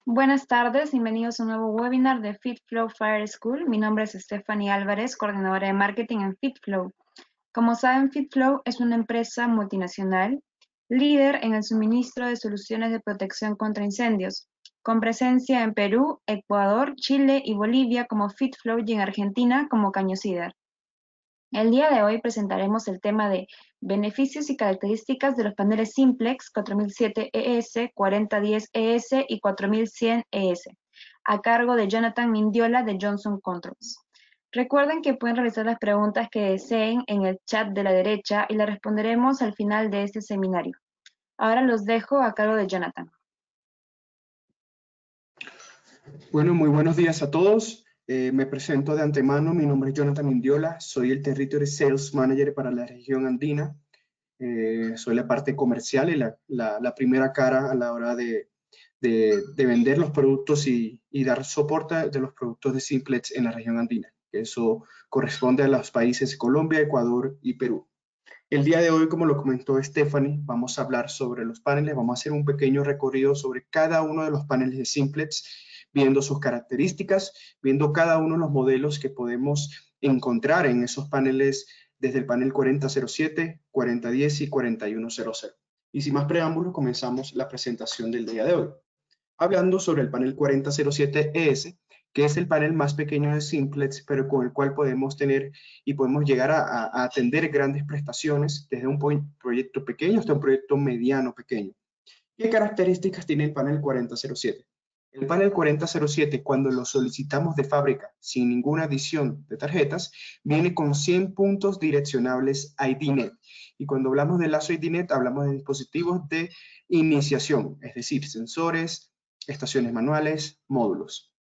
Buenas tardes, bienvenidos a un nuevo webinar de FitFlow Fire School. Mi nombre es Stephanie Álvarez, coordinadora de marketing en FitFlow. Como saben, FitFlow es una empresa multinacional, líder en el suministro de soluciones de protección contra incendios, con presencia en Perú, Ecuador, Chile y Bolivia como FitFlow y en Argentina como Cañocider. El día de hoy presentaremos el tema de beneficios y características de los paneles Simplex 4007 ES, 4010 ES y 4100 ES, a cargo de Jonathan Mindiola de Johnson Controls. Recuerden que pueden realizar las preguntas que deseen en el chat de la derecha y las responderemos al final de este seminario. Ahora los dejo a cargo de Jonathan. Bueno, muy buenos días a todos. Me presento de antemano. Mi nombre es Jonathan Mindiola. Soy el Territory Sales Manager para la región andina. Soy la parte comercial y la primera cara a la hora de vender los productos y dar soporte de los productos de Simplex en la región andina. Eso corresponde a los países Colombia, Ecuador y Perú. El día de hoy, como lo comentó Stephanie, vamos a hablar sobre los paneles. Vamos a hacer un pequeño recorrido sobre cada uno de los paneles de Simplex, viendo sus características, viendo cada uno de los modelos que podemos encontrar en esos paneles desde el panel 4007, 4010 y 4100. Y sin más preámbulos, comenzamos la presentación del día de hoy. Hablando sobre el panel 4007 ES, que es el panel más pequeño de Simplex, pero con el cual podemos tener y podemos llegar a atender grandes prestaciones desde un proyecto pequeño hasta un proyecto mediano pequeño. ¿Qué características tiene el panel 4007? El panel 4007, cuando lo solicitamos de fábrica sin ninguna adición de tarjetas, viene con 100 puntos direccionables IDNet. Y cuando hablamos de lazo IDNet, hablamos de dispositivos de iniciación, es decir, sensores, estaciones manuales, módulos.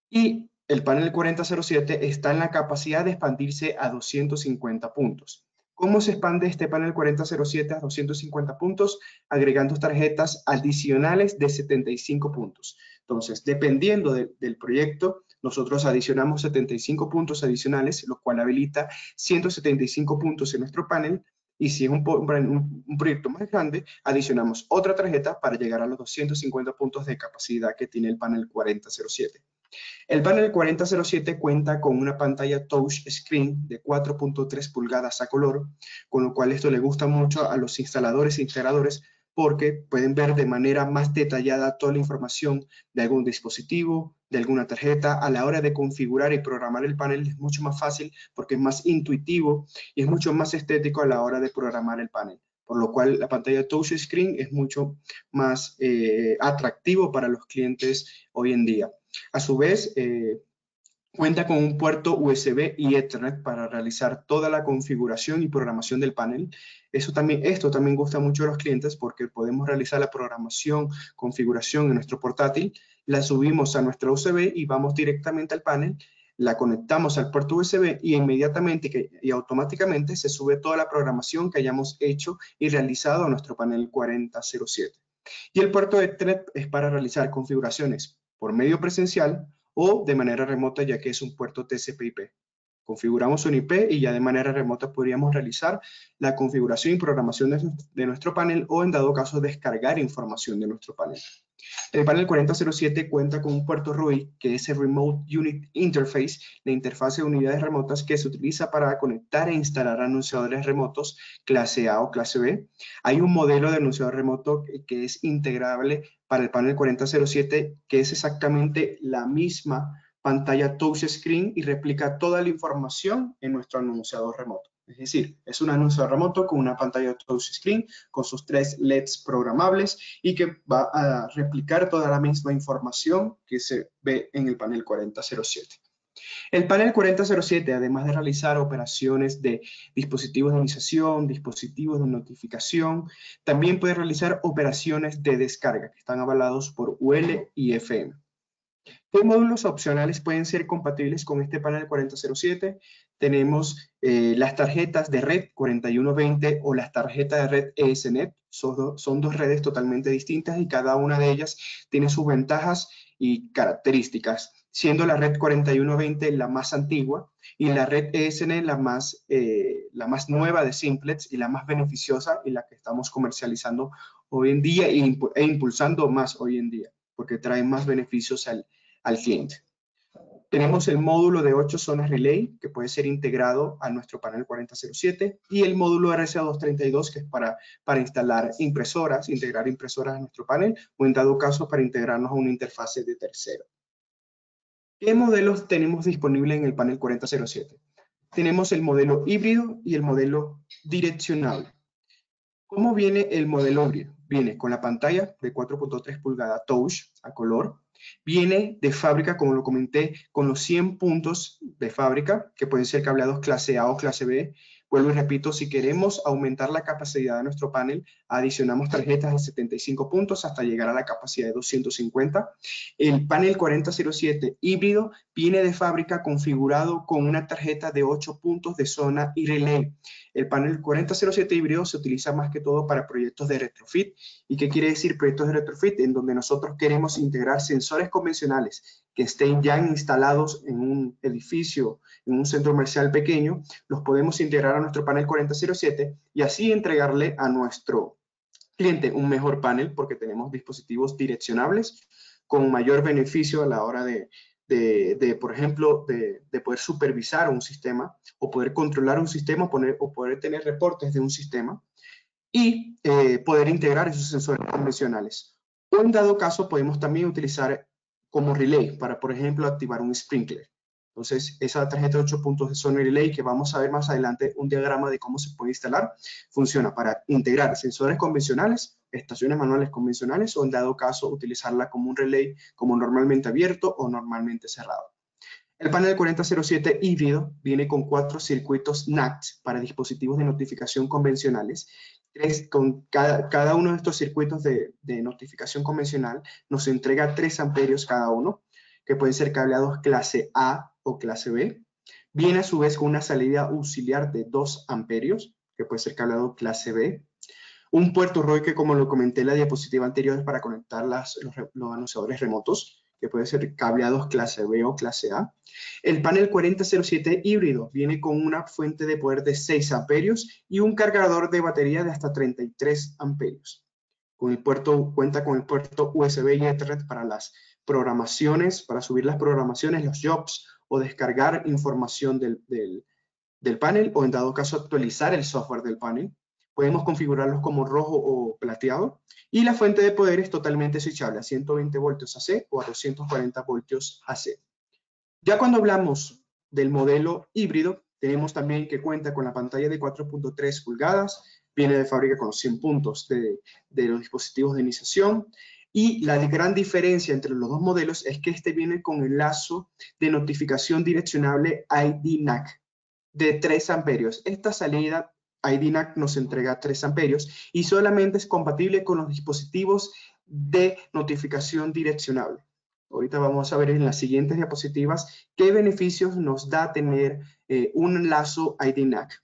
Y el panel 4007 está en la capacidad de expandirse a 250 puntos. ¿Cómo se expande este panel 4007 a 250 puntos? Agregando tarjetas adicionales de 75 puntos. Entonces, dependiendo del proyecto, nosotros adicionamos 75 puntos adicionales, lo cual habilita 175 puntos en nuestro panel. Y si es un proyecto más grande, adicionamos otra tarjeta para llegar a los 250 puntos de capacidad que tiene el panel 4007. El panel 4007 cuenta con una pantalla touch screen de 4.3 pulgadas a color, con lo cual esto le gusta mucho a los instaladores e integradores porque pueden ver de manera más detallada toda la información de algún dispositivo, de alguna tarjeta. A la hora de configurar y programar el panel es mucho más fácil porque es más intuitivo y es mucho más estético a la hora de programar el panel. Por lo cual la pantalla touch screen es mucho más atractivo para los clientes hoy en día. A su vez, cuenta con un puerto USB y Ethernet para realizar toda la configuración y programación del panel. Esto también gusta mucho a los clientes porque podemos realizar la programación, configuración en nuestro portátil, la subimos a nuestra USB y vamos directamente al panel, la conectamos al puerto USB y inmediatamente y automáticamente se sube toda la programación que hayamos hecho y realizado a nuestro panel 4007. Y el puerto Ethernet es para realizar configuraciones por medio presencial o de manera remota, ya que es un puerto TCP/IP. Configuramos un IP y ya de manera remota podríamos realizar la configuración y programación de nuestro panel o en dado caso descargar información de nuestro panel. El panel 4007 cuenta con un puerto RUI, que es el Remote Unit Interface, la interfase de unidades remotas que se utiliza para conectar e instalar anunciadores remotos clase A o clase B. Hay un modelo de anunciador remoto que es integrable para el panel 4007, que es exactamente la misma pantalla touch screen y replica toda la información en nuestro anunciador remoto. Es decir, es un anunciador remoto con una pantalla touch screen, con sus 3 LEDs programables y que va a replicar toda la misma información que se ve en el panel 4007. El panel 4007, además de realizar operaciones de dispositivos de iniciación, dispositivos de notificación, también puede realizar operaciones de descarga que están avalados por UL y FM. ¿Qué módulos opcionales pueden ser compatibles con este panel 4007? Tenemos las tarjetas de red 4120 o las tarjetas de red ESNet. Son dos redes totalmente distintas y cada una de ellas tiene sus ventajas y características, siendo la red 4120 la más antigua y la red ESNet la más nueva de Simplex y la más beneficiosa y la que estamos comercializando hoy en día e impulsando más hoy en día. porque trae más beneficios al cliente. Tenemos el módulo de 8 zonas relay, que puede ser integrado a nuestro panel 4007, y el módulo RCA232, que es para instalar impresoras, integrar impresoras a nuestro panel, o en dado caso para integrarnos a una interfase de tercero. ¿Qué modelos tenemos disponibles en el panel 4007? Tenemos el modelo híbrido y el modelo direccionable. ¿Cómo viene el modelo híbrido? Viene con la pantalla de 4.3 pulgadas touch a color. Viene de fábrica, como lo comenté, con los 100 puntos de fábrica, que pueden ser cableados clase A o clase B. Vuelvo y repito, si queremos aumentar la capacidad de nuestro panel, adicionamos tarjetas de 75 puntos hasta llegar a la capacidad de 250. El panel 4007 híbrido viene de fábrica configurado con una tarjeta de 8 puntos de zona y relay. El panel 4007 híbrido se utiliza más que todo para proyectos de retrofit. ¿Y qué quiere decir proyectos de retrofit? En donde nosotros queremos integrar sensores convencionales que estén ya instalados en un edificio, en un centro comercial pequeño, los podemos integrar a nuestro panel 4007 y así entregarle a nuestro cliente un mejor panel porque tenemos dispositivos direccionables con mayor beneficio a la hora por ejemplo, de poder supervisar un sistema o poder controlar un sistema o poder tener reportes de un sistema y poder integrar esos sensores convencionales. O en dado caso podemos también utilizar como relay para, por ejemplo, activar un sprinkler. Entonces, esa tarjeta de 8 puntos de zona relay que vamos a ver más adelante, un diagrama de cómo se puede instalar, funciona para integrar sensores convencionales, estaciones manuales convencionales o en dado caso utilizarla como un relay como normalmente abierto o normalmente cerrado. El panel 4007 híbrido viene con 4 circuitos NACT para dispositivos de notificación convencionales. Con cada uno de estos circuitos de notificación convencional nos entrega 3 amperios cada uno, que pueden ser cableados clase A o clase B. Viene a su vez con una salida auxiliar de 2 amperios, que puede ser cableado clase B. Un puerto ROI que, como lo comenté en la diapositiva anterior, es para conectar los anunciadores remotos, que pueden ser cableados clase B o clase A. El panel 4007 híbrido viene con una fuente de poder de 6 amperios y un cargador de batería de hasta 33 amperios. Cuenta con el puerto USB y Ethernet para las programaciones, para subir las programaciones, los jobs o descargar información del panel o en dado caso actualizar el software del panel. Podemos configurarlos como rojo o plateado y la fuente de poder es totalmente switchable a 120 voltios AC o a 240 voltios AC. Ya cuando hablamos del modelo híbrido, tenemos también que cuenta con la pantalla de 4.3 pulgadas, viene de fábrica con 100 puntos de los dispositivos de iniciación y la gran diferencia entre los dos modelos es que este viene con el lazo de notificación direccionable ID-NAC de 3 amperios. Esta salida ID-NAC nos entrega 3 amperios y solamente es compatible con los dispositivos de notificación direccionable. Ahorita vamos a ver en las siguientes diapositivas qué beneficios nos da tener un lazo ID-NAC.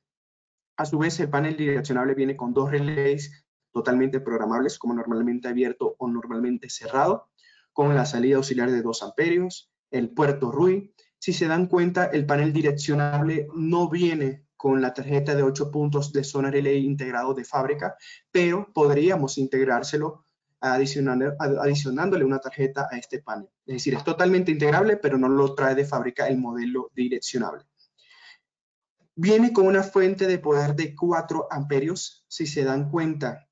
A su vez, el panel direccionable viene con 2 relays totalmente programables, como normalmente abierto o normalmente cerrado, con la salida auxiliar de 2 amperios, el puerto RUI. Si se dan cuenta, el panel direccionable no viene con la tarjeta de 8 puntos de zona relay integrado de fábrica, pero podríamos integrárselo adicionándole una tarjeta a este panel. Es decir, es totalmente integrable, pero no lo trae de fábrica el modelo direccionable. Viene con una fuente de poder de 4 amperios. Si se dan cuenta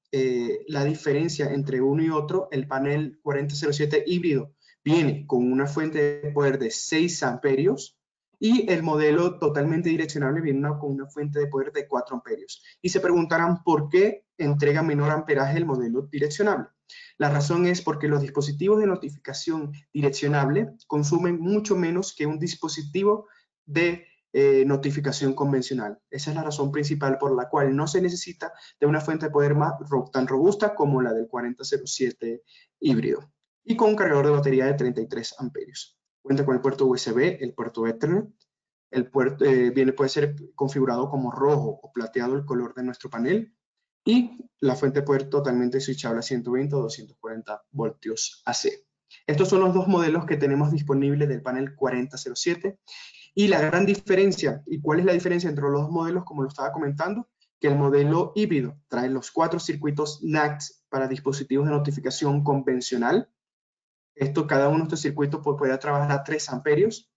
la diferencia entre uno y otro, el panel 4007 híbrido viene con una fuente de poder de 6 amperios y el modelo totalmente direccionable viene con una fuente de poder de 4 amperios. Y se preguntarán por qué entrega menor amperaje el modelo direccionable. La razón es porque los dispositivos de notificación direccionable consumen mucho menos que un dispositivo de notificación convencional. Esa es la razón principal por la cual no se necesita de una fuente de poder tan robusta como la del 4007 híbrido y con un cargador de batería de 33 amperios. Cuenta con el puerto USB, el puerto Ethernet. El puerto puede ser configurado como rojo o plateado el color de nuestro panel y la fuente de poder totalmente switchable a 120 o 240 voltios AC. Estos son los dos modelos que tenemos disponibles del panel 4007. Y la gran diferencia, ¿y cuál es la diferencia entre los dos modelos? Como lo estaba comentando, que el modelo híbrido trae los 4 circuitos NACT para dispositivos de notificación convencional Cada uno de estos circuitos puede trabajar a 3 amperios.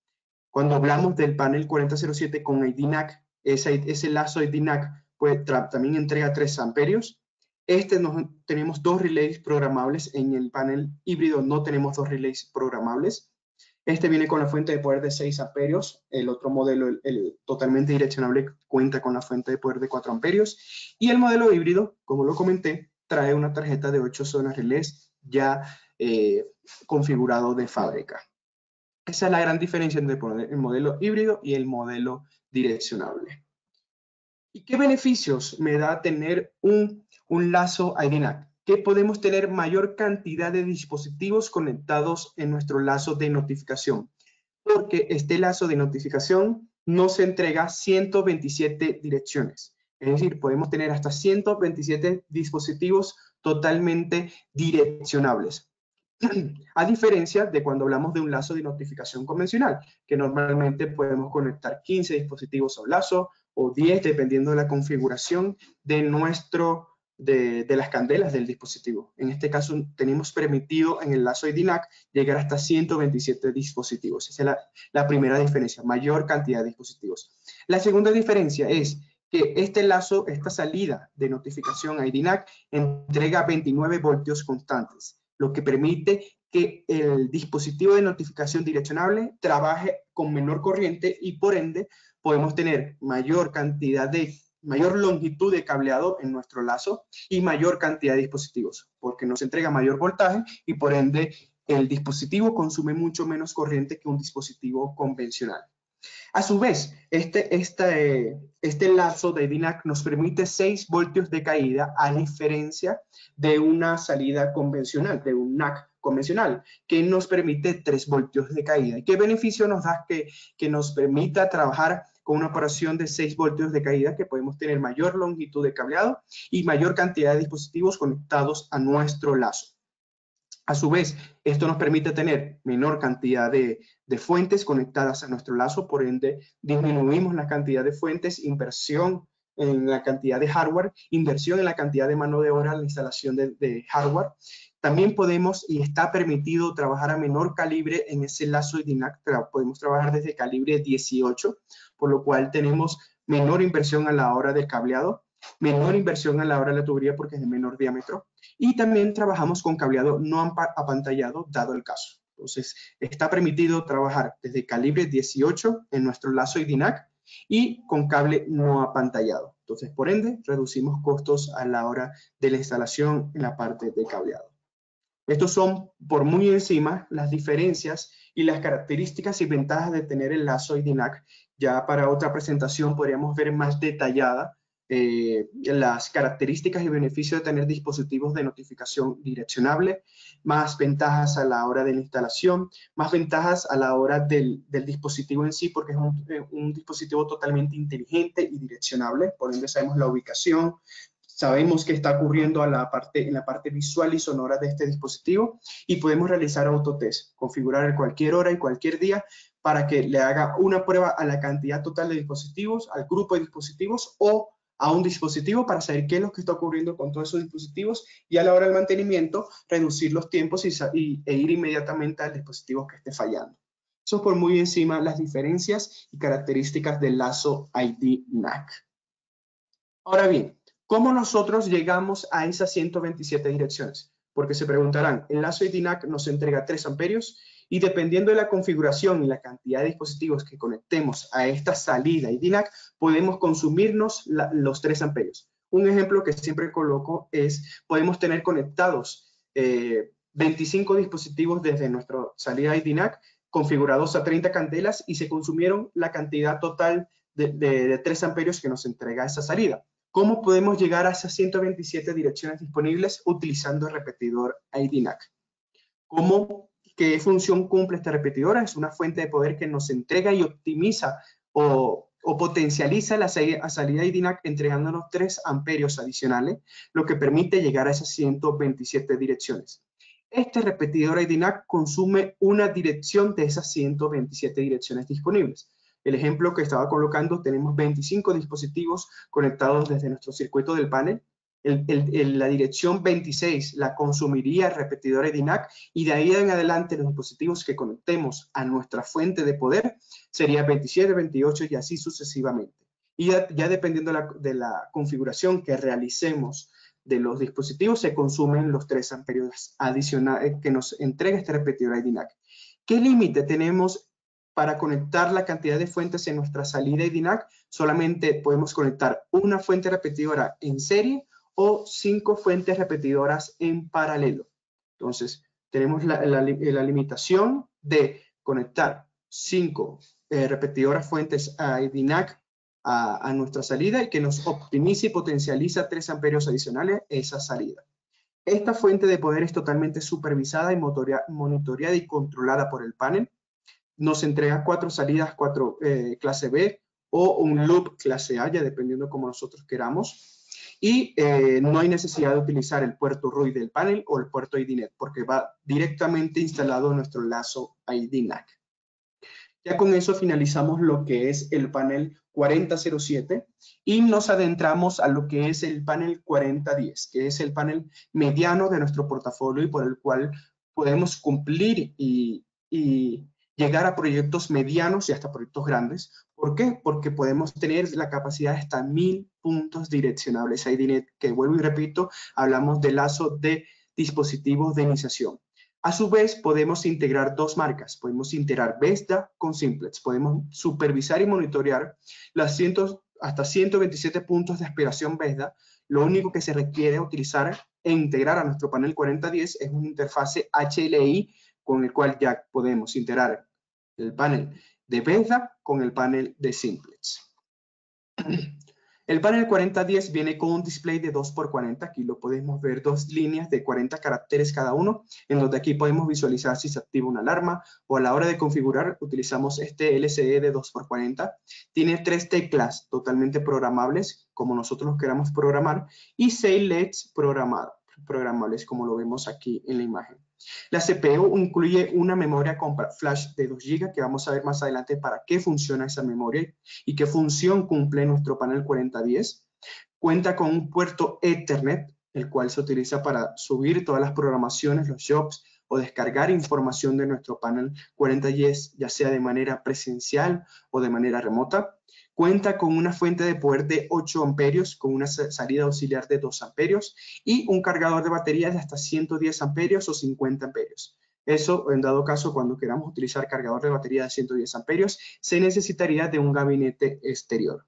Cuando hablamos del panel 4007 con IDNAC, ese lazo IDNAC también entrega 3 amperios. Tenemos 2 relays programables. En el panel híbrido no tenemos 2 relays programables. Este viene con la fuente de poder de 6 amperios. El otro modelo, el totalmente direccionable, cuenta con la fuente de poder de 4 amperios. Y el modelo híbrido, como lo comenté, trae una tarjeta de 8 zonas relés ya configurado de fábrica. Esa es la gran diferencia entre el modelo híbrido y el modelo direccionable. ¿Y qué beneficios me da tener un lazo IDNAC? Que podemos tener mayor cantidad de dispositivos conectados en nuestro lazo de notificación, porque este lazo de notificación nos entrega 127 direcciones. Es decir, podemos tener hasta 127 dispositivos totalmente direccionables. A diferencia de cuando hablamos de un lazo de notificación convencional, que normalmente podemos conectar 15 dispositivos a un lazo o 10, dependiendo de la configuración de las candelas del dispositivo. En este caso, tenemos permitido en el lazo IDNAC llegar hasta 127 dispositivos. Esa es la primera diferencia, mayor cantidad de dispositivos. La segunda diferencia es que este lazo, esta salida de notificación IDNAC, entrega 29 voltios constantes, lo que permite que el dispositivo de notificación direccionable trabaje con menor corriente y por ende podemos tener mayor longitud de cableado en nuestro lazo y mayor cantidad de dispositivos, porque nos entrega mayor voltaje y por ende el dispositivo consume mucho menos corriente que un dispositivo convencional. A su vez, este lazo de IDNAC nos permite 6 voltios de caída, a diferencia de una salida convencional, de un NAC convencional, que nos permite 3 voltios de caída. ¿Y qué beneficio nos da que nos permita trabajar con una operación de 6 voltios de caída, que podemos tener mayor longitud de cableado y mayor cantidad de dispositivos conectados a nuestro lazo? A su vez, esto nos permite tener menor cantidad de fuentes conectadas a nuestro lazo, por ende disminuimos la cantidad de fuentes, inversión en la cantidad de hardware, inversión en la cantidad de mano de obra en la instalación de hardware. También podemos y está permitido trabajar a menor calibre en ese lazo IDNAC. Podemos trabajar desde calibre 18, por lo cual tenemos menor inversión a la hora del cableado, menor inversión a la hora de la tubería porque es de menor diámetro, y también trabajamos con cableado no apantallado, dado el caso. Entonces, está permitido trabajar desde calibre 18 en nuestro lazo IDNAC y con cable no apantallado. Entonces, por ende, reducimos costos a la hora de la instalación en la parte de cableado. Estos son, por muy encima, las diferencias y las características y ventajas de tener el lazo IDNAC. Ya para otra presentación podríamos ver más detallada las características y beneficios de tener dispositivos de notificación direccionable, más ventajas a la hora de la instalación, más ventajas a la hora del dispositivo en sí, porque es un dispositivo totalmente inteligente y direccionable, por ende sabemos la ubicación, sabemos qué está ocurriendo en la parte visual y sonora de este dispositivo y podemos realizar autotest, configurar a cualquier hora y cualquier día para que le haga una prueba a la cantidad total de dispositivos, al grupo de dispositivos o a un dispositivo para saber qué es lo que está ocurriendo con todos esos dispositivos y a la hora del mantenimiento reducir los tiempos e ir inmediatamente al dispositivo que esté fallando. Eso por muy encima las diferencias y características del lazo IDNAC. Ahora bien, ¿cómo nosotros llegamos a esas 127 direcciones? Porque se preguntarán, el lazo IDNAC nos entrega 3 amperios y dependiendo de la configuración y la cantidad de dispositivos que conectemos a esta salida IDNAC, podemos consumirnos los 3 amperios. Un ejemplo que siempre coloco es, podemos tener conectados 25 dispositivos desde nuestra salida IDNAC, configurados a 30 candelas y se consumieron la cantidad total de 3 amperios que nos entrega esa salida. ¿Cómo podemos llegar a esas 127 direcciones disponibles utilizando el repetidor IDNAC? ¿Qué función cumple esta repetidora? Es una fuente de poder que nos entrega y optimiza o potencializa la salida IDNAC entregándonos 3 amperios adicionales, lo que permite llegar a esas 127 direcciones. Este repetidor IDNAC consume una dirección de esas 127 direcciones disponibles. El ejemplo que estaba colocando, tenemos 25 dispositivos conectados desde nuestro circuito del panel La dirección 26 la consumiría el repetidor EDINAC, y de ahí en adelante los dispositivos que conectemos a nuestra fuente de poder sería 27, 28 y así sucesivamente. Y ya dependiendo de la configuración que realicemos de los dispositivos, se consumen los 3 amperios adicionales que nos entrega este repetidor EDINAC. ¿Qué límite tenemos para conectar la cantidad de fuentes en nuestra salida EDINAC? Solamente podemos conectar una fuente repetidora en serie o 5 fuentes repetidoras en paralelo. Entonces, tenemos la limitación de conectar 5 repetidoras fuentes a EDINAC a nuestra salida, y que nos optimice y potencializa 3 amperios adicionales esa salida. Esta fuente de poder es totalmente supervisada y monitoreada y controlada por el panel. Nos entrega 4 salidas, 4 clase B o un loop clase A, ya dependiendo como nosotros queramos. Y no hay necesidad de utilizar el puerto RUI del panel o el puerto IDNet, porque va directamente instalado en nuestro lazo IDNAC. Ya con eso finalizamos lo que es el panel 4007 y nos adentramos a lo que es el panel 4010, que es el panel mediano de nuestro portafolio y por el cual podemos cumplir y llegar a proyectos medianos y hasta proyectos grandes. ¿Por qué? Porque podemos tener la capacidad de hasta 1000 puntos direccionables IDNet, que vuelvo y repito, hablamos de lazo de dispositivos de iniciación. A su vez, podemos integrar 2 marcas. Podemos integrar VESDA con Simplex. Podemos supervisar y monitorear hasta 127 puntos de aspiración VESDA. Lo único que se requiere utilizar e integrar a nuestro panel 4010 es una interfase HLI, con el cual ya podemos integrar el panel de VESDA con el panel de Simplex. El panel 4010 viene con un display de 2x40, aquí lo podemos ver 2 líneas de 40 caracteres cada uno, en donde aquí podemos visualizar si se activa una alarma, o a la hora de configurar utilizamos este LCD de 2x40. Tiene 3 teclas totalmente programables, como nosotros los queramos programar, y 6 LEDs programables, como lo vemos aquí en la imagen. La CPU incluye una memoria con flash de 2 GB, que vamos a ver más adelante para qué funciona esa memoria y qué función cumple nuestro panel 4010. Cuenta con un puerto Ethernet, el cual se utiliza para subir todas las programaciones, los jobs o descargar información de nuestro panel 4010, ya sea de manera presencial o de manera remota. Cuenta con una fuente de poder de 8 amperios con una salida auxiliar de 2 amperios y un cargador de batería de hasta 110 amperios o 50 amperios. Eso, en dado caso, cuando queramos utilizar cargador de batería de 110 amperios, se necesitaría de un gabinete exterior.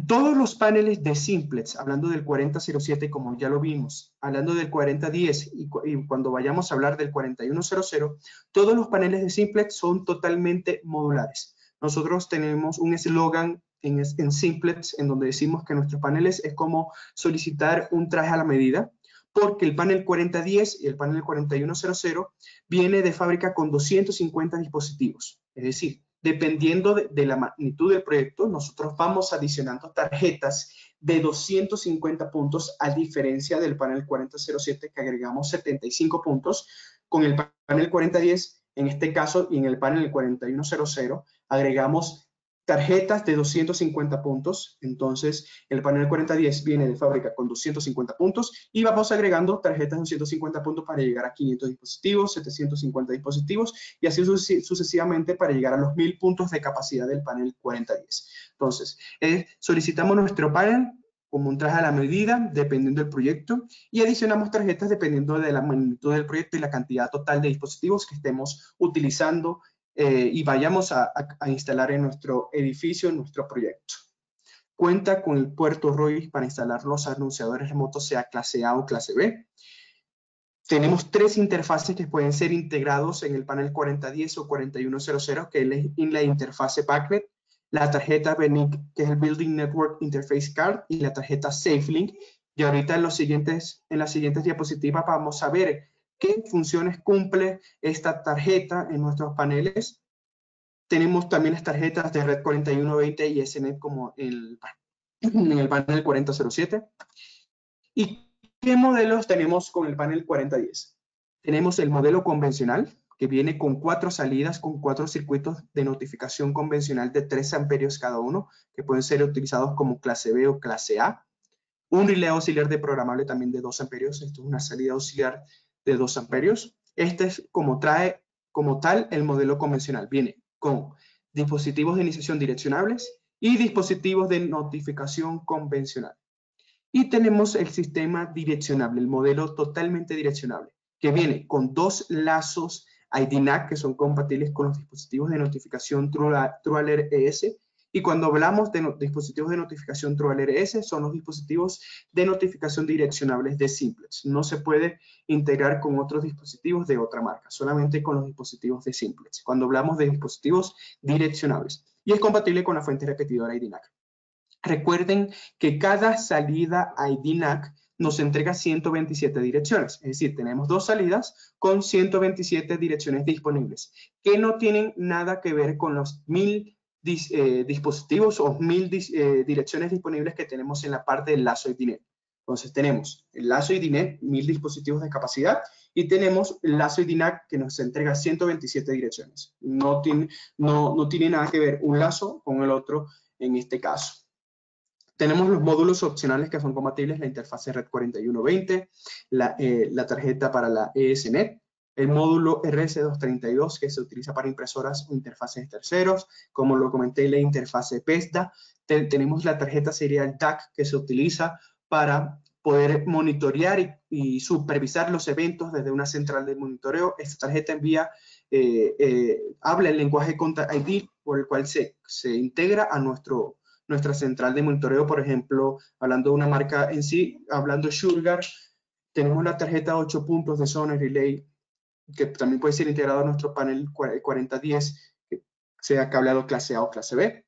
Todos los paneles de Simplex, hablando del 4007 como ya lo vimos, hablando del 4010 y cuando vayamos a hablar del 4100, todos los paneles de Simplex son totalmente modulares. Nosotros tenemos un eslogan en Simplex en donde decimos que nuestros paneles es como solicitar un traje a la medida, porque el panel 4010 y el panel 4100 viene de fábrica con 250 dispositivos. Es decir, dependiendo de la magnitud del proyecto, nosotros vamos adicionando tarjetas de 250 puntos, a diferencia del panel 4007 que agregamos 75 puntos. Con el panel 4010, en este caso, y en el panel 4100, agregamos tarjetas de 250 puntos. Entonces, el panel 4010 viene de fábrica con 250 puntos y vamos agregando tarjetas de 250 puntos para llegar a 500 dispositivos, 750 dispositivos y así sucesivamente para llegar a los 1000 puntos de capacidad del panel 4010. Entonces, solicitamos nuestro panel como un traje a la medida, dependiendo del proyecto, y adicionamos tarjetas dependiendo de la magnitud del proyecto y la cantidad total de dispositivos que estemos utilizando y vayamos a instalar en nuestro edificio, en nuestro proyecto. Cuenta con el puerto ROI para instalar los anunciadores remotos, sea clase A o clase B. Tenemos 3 interfaces que pueden ser integrados en el panel 4010 o 4100, que es la interfase BACnet, la tarjeta BNIC, que es el Building Network Interface Card, y la tarjeta SafeLink. Y ahorita en las siguientes diapositivas vamos a ver qué funciones cumple esta tarjeta en nuestros paneles. Tenemos también las tarjetas de Red 4120 y SNET como en el panel 4007. ¿Y qué modelos tenemos con el panel 4010? Tenemos el modelo convencional, que viene con 4 salidas, con 4 circuitos de notificación convencional de 3 amperios cada uno, que pueden ser utilizados como clase B o clase A. un relé auxiliar de programable también de 2 amperios. Esto es una salida auxiliar de 2 amperios. Este es como trae como tal el modelo convencional. Viene con dispositivos de iniciación direccionables y dispositivos de notificación convencional. Y tenemos el sistema direccionable, el modelo totalmente direccionable, que viene con 2 lazos ID-NAC que son compatibles con los dispositivos de notificación TrueAlert ES. Y cuando hablamos de dispositivos de notificación TrueAlert ES, son los dispositivos de notificación direccionables de Simplex. No se puede integrar con otros dispositivos de otra marca, solamente con los dispositivos de Simplex, cuando hablamos de dispositivos direccionables. Y es compatible con la fuente repetidora ID-NAC. Recuerden que cada salida ID-NAC nos entrega 127 direcciones, es decir, tenemos 2 salidas con 127 direcciones disponibles, que no tienen nada que ver con los 1000 dispositivos o 1000 direcciones disponibles que tenemos en la parte del lazo IDNet. Entonces tenemos el lazo IDNet, 1000 dispositivos de capacidad, y tenemos el lazo ID-NAC que nos entrega 127 direcciones. No tiene nada que ver un lazo con el otro en este caso. Tenemos los módulos opcionales que son compatibles, la interfase Red 4120, la tarjeta para la ESNet, el módulo RS232 que se utiliza para impresoras o interfaces de terceros, como lo comenté, la interfase PESDA. Tenemos la tarjeta serial DAC que se utiliza para poder monitorear y supervisar los eventos desde una central de monitoreo. Esta tarjeta habla el lenguaje Contact ID por el cual se integra a nuestra central de monitoreo. Por ejemplo, hablando de una marca en sí, hablando de Shurgard, tenemos la tarjeta 8 puntos de zona relay, que también puede ser integrado a nuestro panel 4010, que sea cableado clase A o clase B.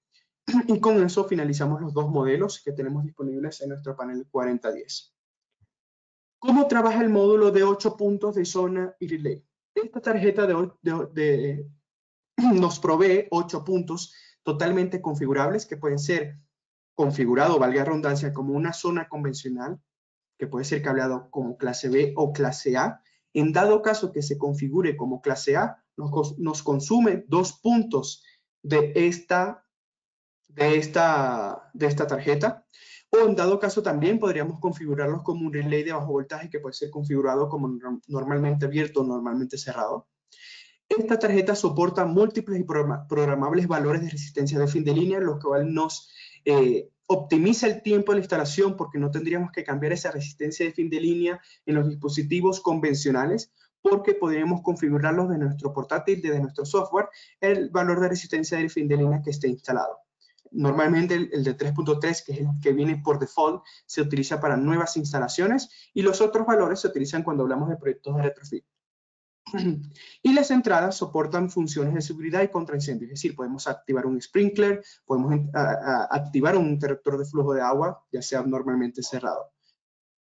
Y con eso finalizamos los 2 modelos que tenemos disponibles en nuestro panel 4010. ¿Cómo trabaja el módulo de 8 puntos de zona y relay? Esta tarjeta nos provee 8 puntos totalmente configurables que pueden ser configurado, valga la redundancia, como una zona convencional, que puede ser cableado como clase B o clase A. En dado caso que se configure como clase A, nos consume 2 puntos de esta tarjeta. O en dado caso también podríamos configurarlos como un relay de bajo voltaje que puede ser configurado como normalmente abierto o normalmente cerrado. Esta tarjeta soporta múltiples y programables valores de resistencia de fin de línea, lo cual nos optimiza el tiempo de la instalación porque no tendríamos que cambiar esa resistencia de fin de línea en los dispositivos convencionales, porque podríamos configurarlos de nuestro portátil, desde nuestro software, el valor de resistencia de fin de línea que esté instalado. Normalmente el de 3.3, que es el que viene por default, se utiliza para nuevas instalaciones y los otros valores se utilizan cuando hablamos de proyectos de retrofit. Y las entradas soportan funciones de seguridad y contra incendios, es decir, podemos activar un sprinkler, podemos activar un interruptor de flujo de agua, ya sea normalmente cerrado.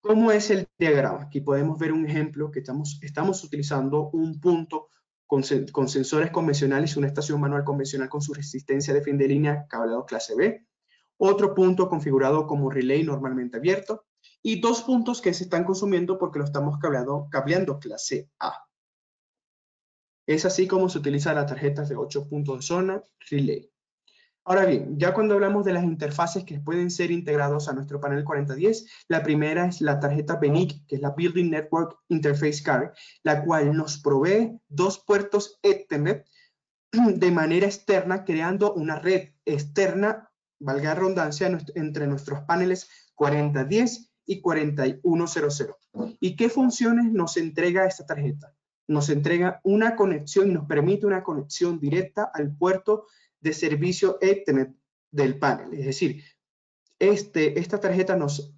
¿Cómo es el diagrama? Aquí podemos ver un ejemplo que estamos utilizando un punto con sensores convencionales y una estación manual convencional con su resistencia de fin de línea cableado clase B, otro punto configurado como relay normalmente abierto y 2 puntos que se están consumiendo porque lo estamos cableando clase A. Es así como se utiliza la tarjeta de 8 puntos de zona relay. Ahora bien, ya cuando hablamos de las interfaces que pueden ser integrados a nuestro panel 4010, la primera es la tarjeta BNIC, que es la Building Network Interface Card, la cual nos provee 2 puertos Ethernet de manera externa, creando una red externa, valga la redundancia, entre nuestros paneles 4010 y 4100. ¿Y qué funciones nos entrega esta tarjeta? Nos entrega una conexión y nos permite una conexión directa al puerto de servicio Ethernet del panel. Es decir, esta tarjeta nos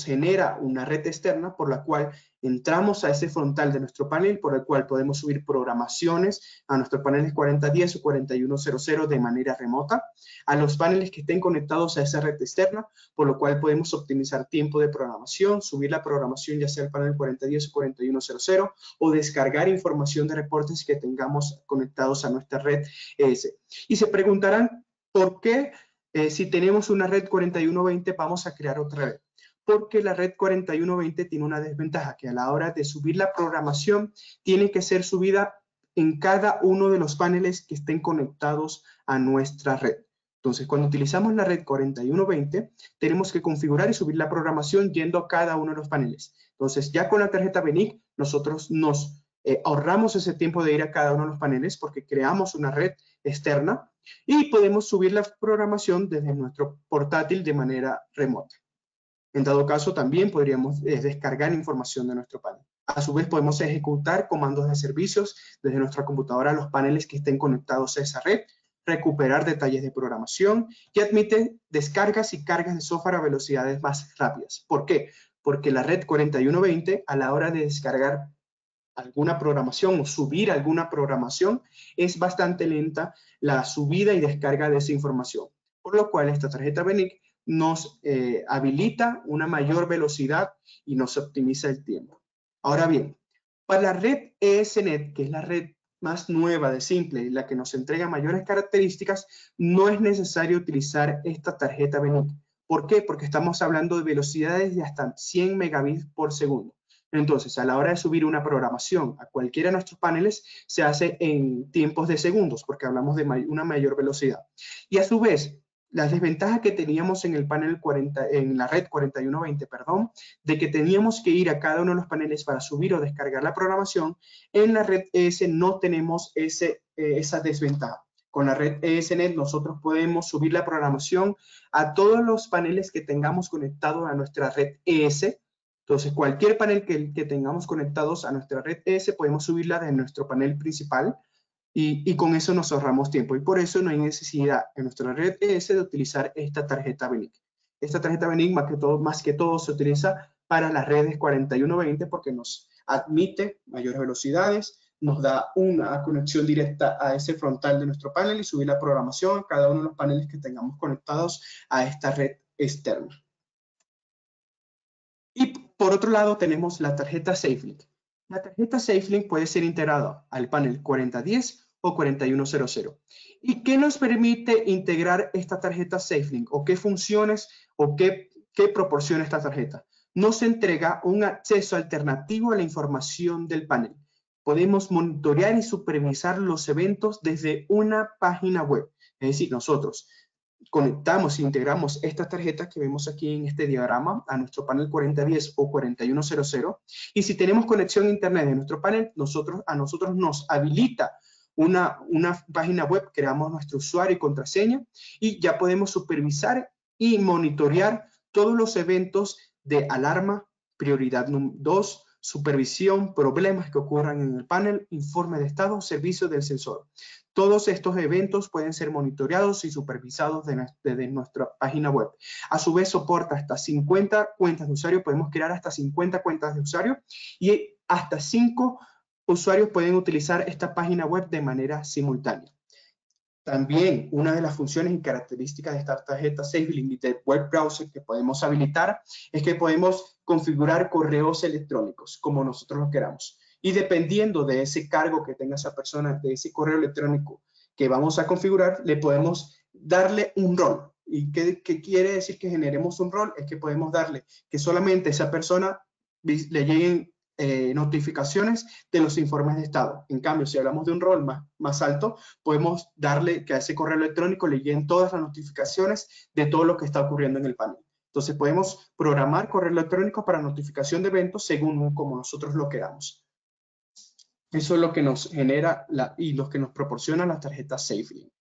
genera una red externa por la cual entramos a ese frontal de nuestro panel, por el cual podemos subir programaciones a nuestros paneles 4010 o 4100 de manera remota, a los paneles que estén conectados a esa red externa, por lo cual podemos optimizar tiempo de programación, subir la programación ya sea al panel 4010 o 4100, o descargar información de reportes que tengamos conectados a nuestra red ES. Y se preguntarán, ¿por qué si tenemos una red 4120 vamos a crear otra red? Porque la red 4120 tiene una desventaja, que a la hora de subir la programación tiene que ser subida en cada uno de los paneles que estén conectados a nuestra red. Entonces, cuando utilizamos la red 4120, tenemos que configurar y subir la programación yendo a cada uno de los paneles. Entonces, ya con la tarjeta BENIC, nosotros nos ahorramos ese tiempo de ir a cada uno de los paneles porque creamos una red externa y podemos subir la programación desde nuestro portátil de manera remota. En dado caso, también podríamos descargar información de nuestro panel. A su vez, podemos ejecutar comandos de servicios desde nuestra computadora a los paneles que estén conectados a esa red, recuperar detalles de programación y admite descargas y cargas de software a velocidades más rápidas. ¿Por qué? Porque la red 4120, a la hora de descargar alguna programación o subir alguna programación, es bastante lenta la subida y descarga de esa información. Por lo cual, esta tarjeta BENIC nos habilita una mayor velocidad y nos optimiza el tiempo. Ahora bien, para la red ESNet, que es la red más nueva de Simple y la que nos entrega mayores características, no es necesario utilizar esta tarjeta BENIC. ¿Por qué? Porque estamos hablando de velocidades de hasta 100 megabits por segundo. Entonces, a la hora de subir una programación a cualquiera de nuestros paneles, se hace en tiempos de segundos, porque hablamos de una mayor velocidad. Y a su vez, las desventajas que teníamos en el panel en la red 4120, perdón, de que teníamos que ir a cada uno de los paneles para subir o descargar la programación, en la red ES no tenemos esa desventaja. Con la red ESNet nosotros podemos subir la programación a todos los paneles que tengamos conectados a nuestra red ES. Entonces, cualquier panel que tengamos conectados a nuestra red ES, podemos subirla de nuestro panel principal y con eso nos ahorramos tiempo. Y por eso no hay necesidad en nuestra red ES de utilizar esta tarjeta BENIC. Esta tarjeta BENIC más que todo se utiliza para las redes 4120 porque nos admite mayores velocidades, nos da una conexión directa a ese frontal de nuestro panel y subir la programación a cada uno de los paneles que tengamos conectados a esta red externa. Y por otro lado tenemos la tarjeta SafeLink. La tarjeta SafeLink puede ser integrada al panel 4010 o 4100. ¿Y qué nos permite integrar esta tarjeta SafeLink? ¿O qué funciones o qué proporciona esta tarjeta? Nos entrega un acceso alternativo a la información del panel. Podemos monitorear y supervisar los eventos desde una página web. Es decir, nosotros conectamos e integramos estas tarjetas que vemos aquí en este diagrama a nuestro panel 4010 o 4100 y si tenemos conexión a internet de nuestro panel, a nosotros nos habilita una página web, creamos nuestro usuario y contraseña y ya podemos supervisar y monitorear todos los eventos de alarma, prioridad 2, supervisión, problemas que ocurran en el panel, informe de estado, servicio del sensor. Todos estos eventos pueden ser monitoreados y supervisados desde nuestra página web. A su vez, soporta hasta 50 cuentas de usuario. Podemos crear hasta 50 cuentas de usuario y hasta 5 usuarios pueden utilizar esta página web de manera simultánea. También una de las funciones y características de esta tarjeta SafeLink del web browser que podemos habilitar es que podemos configurar correos electrónicos como nosotros lo queramos. Y dependiendo de ese cargo que tenga esa persona, de ese correo electrónico que vamos a configurar, le podemos darle un rol. ¿Y qué quiere decir que generemos un rol? Es que podemos darle que solamente a esa persona le lleguen notificaciones de los informes de estado. En cambio, si hablamos de un rol más alto, podemos darle que a ese correo electrónico le lleguen todas las notificaciones de todo lo que está ocurriendo en el panel. Entonces, podemos programar correo electrónico para notificación de eventos según como nosotros lo queramos. Eso es lo que nos genera y lo que nos proporciona la tarjeta SafeLink.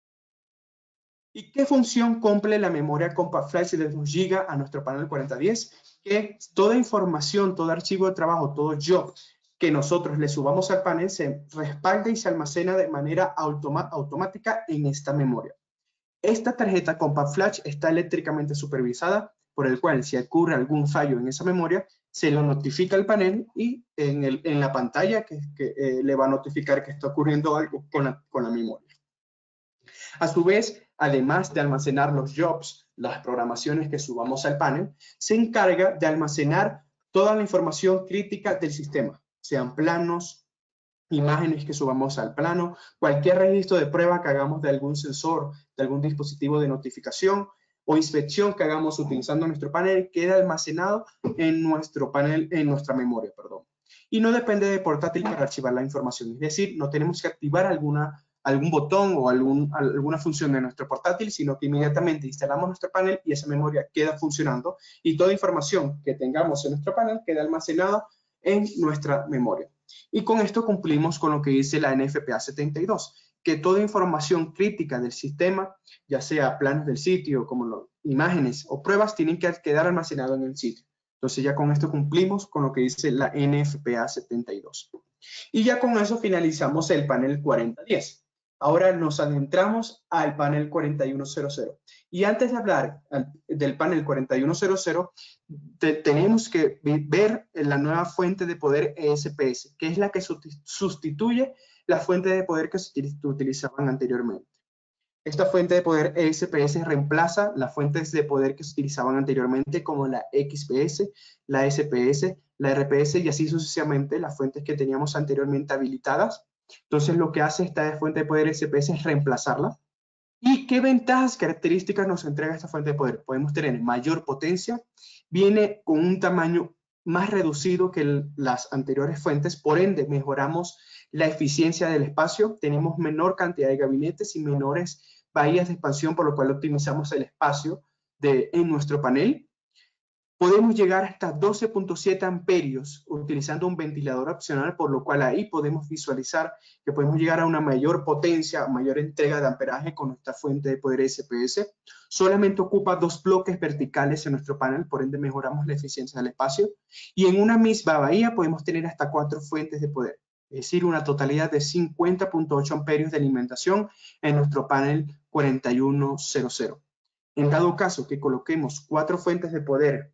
¿Y qué función cumple la memoria Compact Flash de 2 GB a nuestro panel 4010? Que toda información, todo archivo de trabajo, todo job que nosotros le subamos al panel se respalda y se almacena de manera automática en esta memoria. Esta tarjeta Compact Flash está eléctricamente supervisada, por el cual si ocurre algún fallo en esa memoria, se lo notifica al panel y en la pantalla le va a notificar que está ocurriendo algo con la memoria. A su vez, además de almacenar los jobs, las programaciones que subamos al panel, se encarga de almacenar toda la información crítica del sistema, sean planos, imágenes que subamos al plano, cualquier registro de prueba que hagamos de algún sensor, de algún dispositivo de notificación o inspección que hagamos utilizando nuestro panel, queda almacenado en nuestro panel, en nuestra memoria, perdón. Y no depende de portátil para archivar la información, es decir, no tenemos que activar algún botón o alguna función de nuestro portátil, sino que inmediatamente instalamos nuestro panel y esa memoria queda funcionando y toda información que tengamos en nuestro panel queda almacenada en nuestra memoria. Y con esto cumplimos con lo que dice la NFPA 72, que toda información crítica del sistema, ya sea planos del sitio, como imágenes o pruebas, tienen que quedar almacenadas en el sitio. Entonces ya con esto cumplimos con lo que dice la NFPA 72. Y ya con eso finalizamos el panel 4010. Ahora nos adentramos al panel 4100. Y antes de hablar del panel 4100, tenemos que ver la nueva fuente de poder ESPS, que es la que sustituye la fuente de poder que se utilizaban anteriormente. Esta fuente de poder ESPS reemplaza las fuentes de poder que se utilizaban anteriormente, como la XPS, la SPS, la RPS y así sucesivamente, las fuentes que teníamos anteriormente habilitadas. Entonces, lo que hace esta fuente de poder ESPS es reemplazarla. ¿Y qué ventajas, características nos entrega esta fuente de poder? Podemos tener mayor potencia, viene con un tamaño más reducido que las anteriores fuentes, por ende mejoramos la eficiencia del espacio, tenemos menor cantidad de gabinetes y menores bahías de expansión, por lo cual optimizamos el espacio en nuestro panel. Podemos llegar hasta 12.7 amperios utilizando un ventilador opcional, por lo cual ahí podemos visualizar que podemos llegar a una mayor potencia, mayor entrega de amperaje con nuestra fuente de poder SPS. Solamente ocupa 2 bloques verticales en nuestro panel, por ende mejoramos la eficiencia del espacio. Y en una misma bahía podemos tener hasta 4 fuentes de poder, es decir, una totalidad de 50.8 amperios de alimentación en nuestro panel 4100. En dado caso que coloquemos 4 fuentes de poder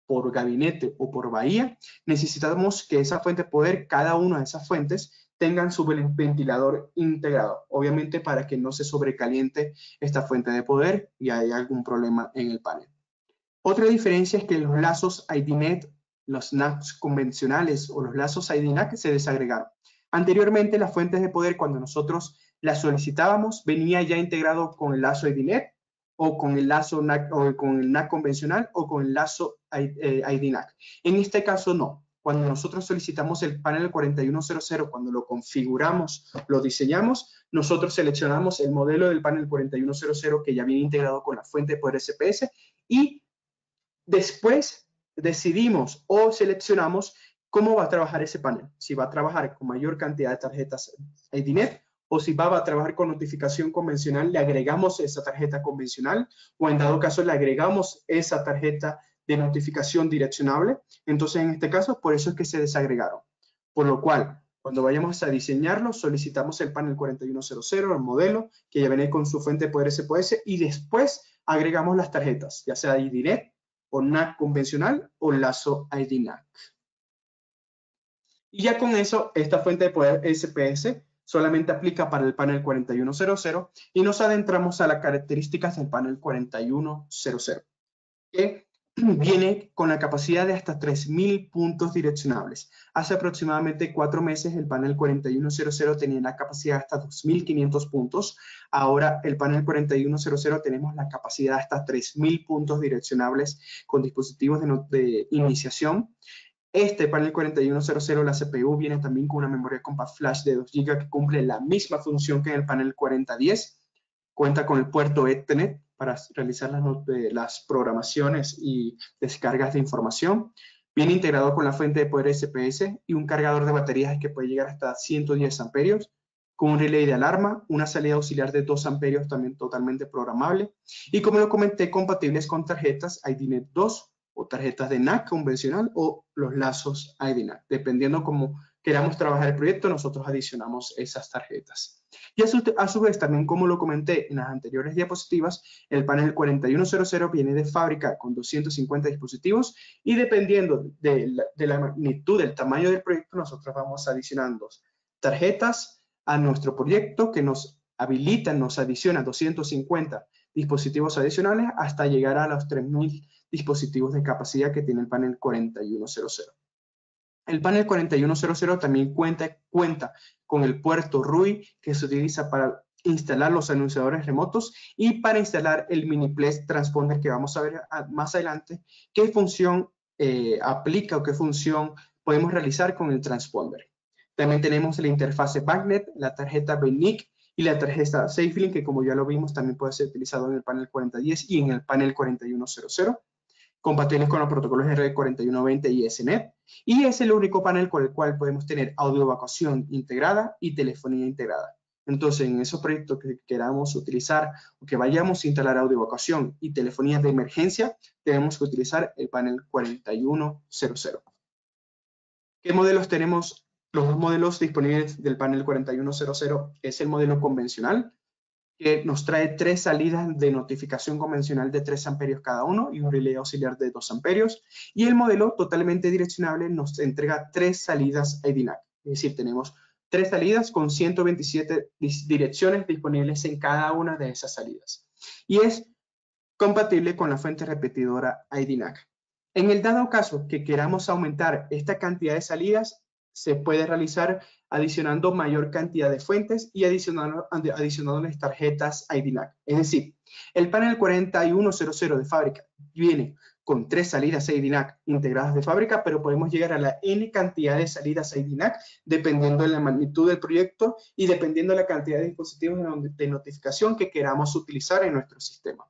por gabinete o por bahía, necesitamos que esa fuente de poder, cada una de esas fuentes, tengan su ventilador integrado, obviamente para que no se sobrecaliente esta fuente de poder y haya algún problema en el panel. Otra diferencia es que los lazos IDNet, los NACs convencionales o los lazos IDNAC se desagregaron. Anteriormente, las fuentes de poder, cuando nosotros las solicitábamos, venía ya integrado con el lazo IDNet, o con el lazo NAC, o con el NAC convencional, o con el lazo IDNAC. En este caso no. Cuando nosotros solicitamos el panel 4100, cuando lo configuramos, lo diseñamos, nosotros seleccionamos el modelo del panel 4100 que ya viene integrado con la fuente de poder SPS y después decidimos o seleccionamos cómo va a trabajar ese panel. Si va a trabajar con mayor cantidad de tarjetas IDNet o si va a trabajar con notificación convencional, le agregamos esa tarjeta convencional o en dado caso le agregamos esa tarjeta de notificación direccionable. Entonces, en este caso, por eso es que se desagregaron. Por lo cual, cuando vayamos a diseñarlo, solicitamos el panel 4100, el modelo, que ya viene con su fuente de poder SPS, y después agregamos las tarjetas, ya sea IDNet o NAC convencional o lazo IDNAC. Y ya con eso, esta fuente de poder SPS solamente aplica para el panel 4100 y nos adentramos a las características del panel 4100, que viene con la capacidad de hasta 3000 puntos direccionables. Hace aproximadamente 4 meses el panel 4100 tenía la capacidad hasta 2500 puntos. Ahora el panel 4100 tenemos la capacidad hasta 3000 puntos direccionables con dispositivos de iniciación. Este panel 4100, la CPU, viene también con una memoria compact flash de 2 GB que cumple la misma función que en el panel 4010. Cuenta con el puerto Ethernet para realizar las programaciones y descargas de información. Viene integrado con la fuente de poder SPS y un cargador de baterías que puede llegar hasta 110 amperios, con un relay de alarma, una salida auxiliar de 2 amperios también totalmente programable. Y como lo comenté, compatibles con tarjetas IDNet 2 o tarjetas de NAC convencional o los lazos IDNAC. Dependiendo cómo queramos trabajar el proyecto, nosotros adicionamos esas tarjetas. Y a su vez, también como lo comenté en las anteriores diapositivas, el panel 4100 viene de fábrica con 250 dispositivos y dependiendo de la magnitud, del tamaño del proyecto, nosotros vamos adicionando tarjetas a nuestro proyecto que nos habilitan, nos adicionan 250 dispositivos adicionales hasta llegar a los 3000 dispositivos de capacidad que tiene el panel 4100. El panel 4100 también cuenta con el puerto RUI que se utiliza para instalar los anunciadores remotos y para instalar el mini-pledge transponder que vamos a ver más adelante qué función aplica o qué función podemos realizar con el transponder. También tenemos la interfase BACnet, la tarjeta BNIC y la tarjeta SafeLink, que como ya lo vimos, también puede ser utilizado en el panel 4010 y en el panel 4100, compatibles con los protocolos RJ4120 y Ethernet, y es el único panel con el cual podemos tener audio evacuación integrada y telefonía integrada. Entonces, en esos proyectos que queramos utilizar o que vayamos a instalar audio evacuación y telefonía de emergencia, tenemos que utilizar el panel 4100. ¿Qué modelos tenemos? Los dos modelos disponibles del panel 4100 es el modelo convencional, que nos trae 3 salidas de notificación convencional de 3 amperios cada uno y un relé auxiliar de 2 amperios. Y el modelo totalmente direccionable nos entrega 3 salidas IDNAC. Es decir, tenemos 3 salidas con 127 direcciones disponibles en cada una de esas salidas. Y es compatible con la fuente repetidora IDNAC. En el dado caso que queramos aumentar esta cantidad de salidas, se puede realizar adicionando mayor cantidad de fuentes y adicionando las tarjetas IDNAC. Es decir, el panel 4100 de fábrica viene con 3 salidas IDNAC integradas de fábrica, pero podemos llegar a la N cantidad de salidas IDNAC dependiendo de la magnitud del proyecto y dependiendo de la cantidad de dispositivos de notificación que queramos utilizar en nuestro sistema.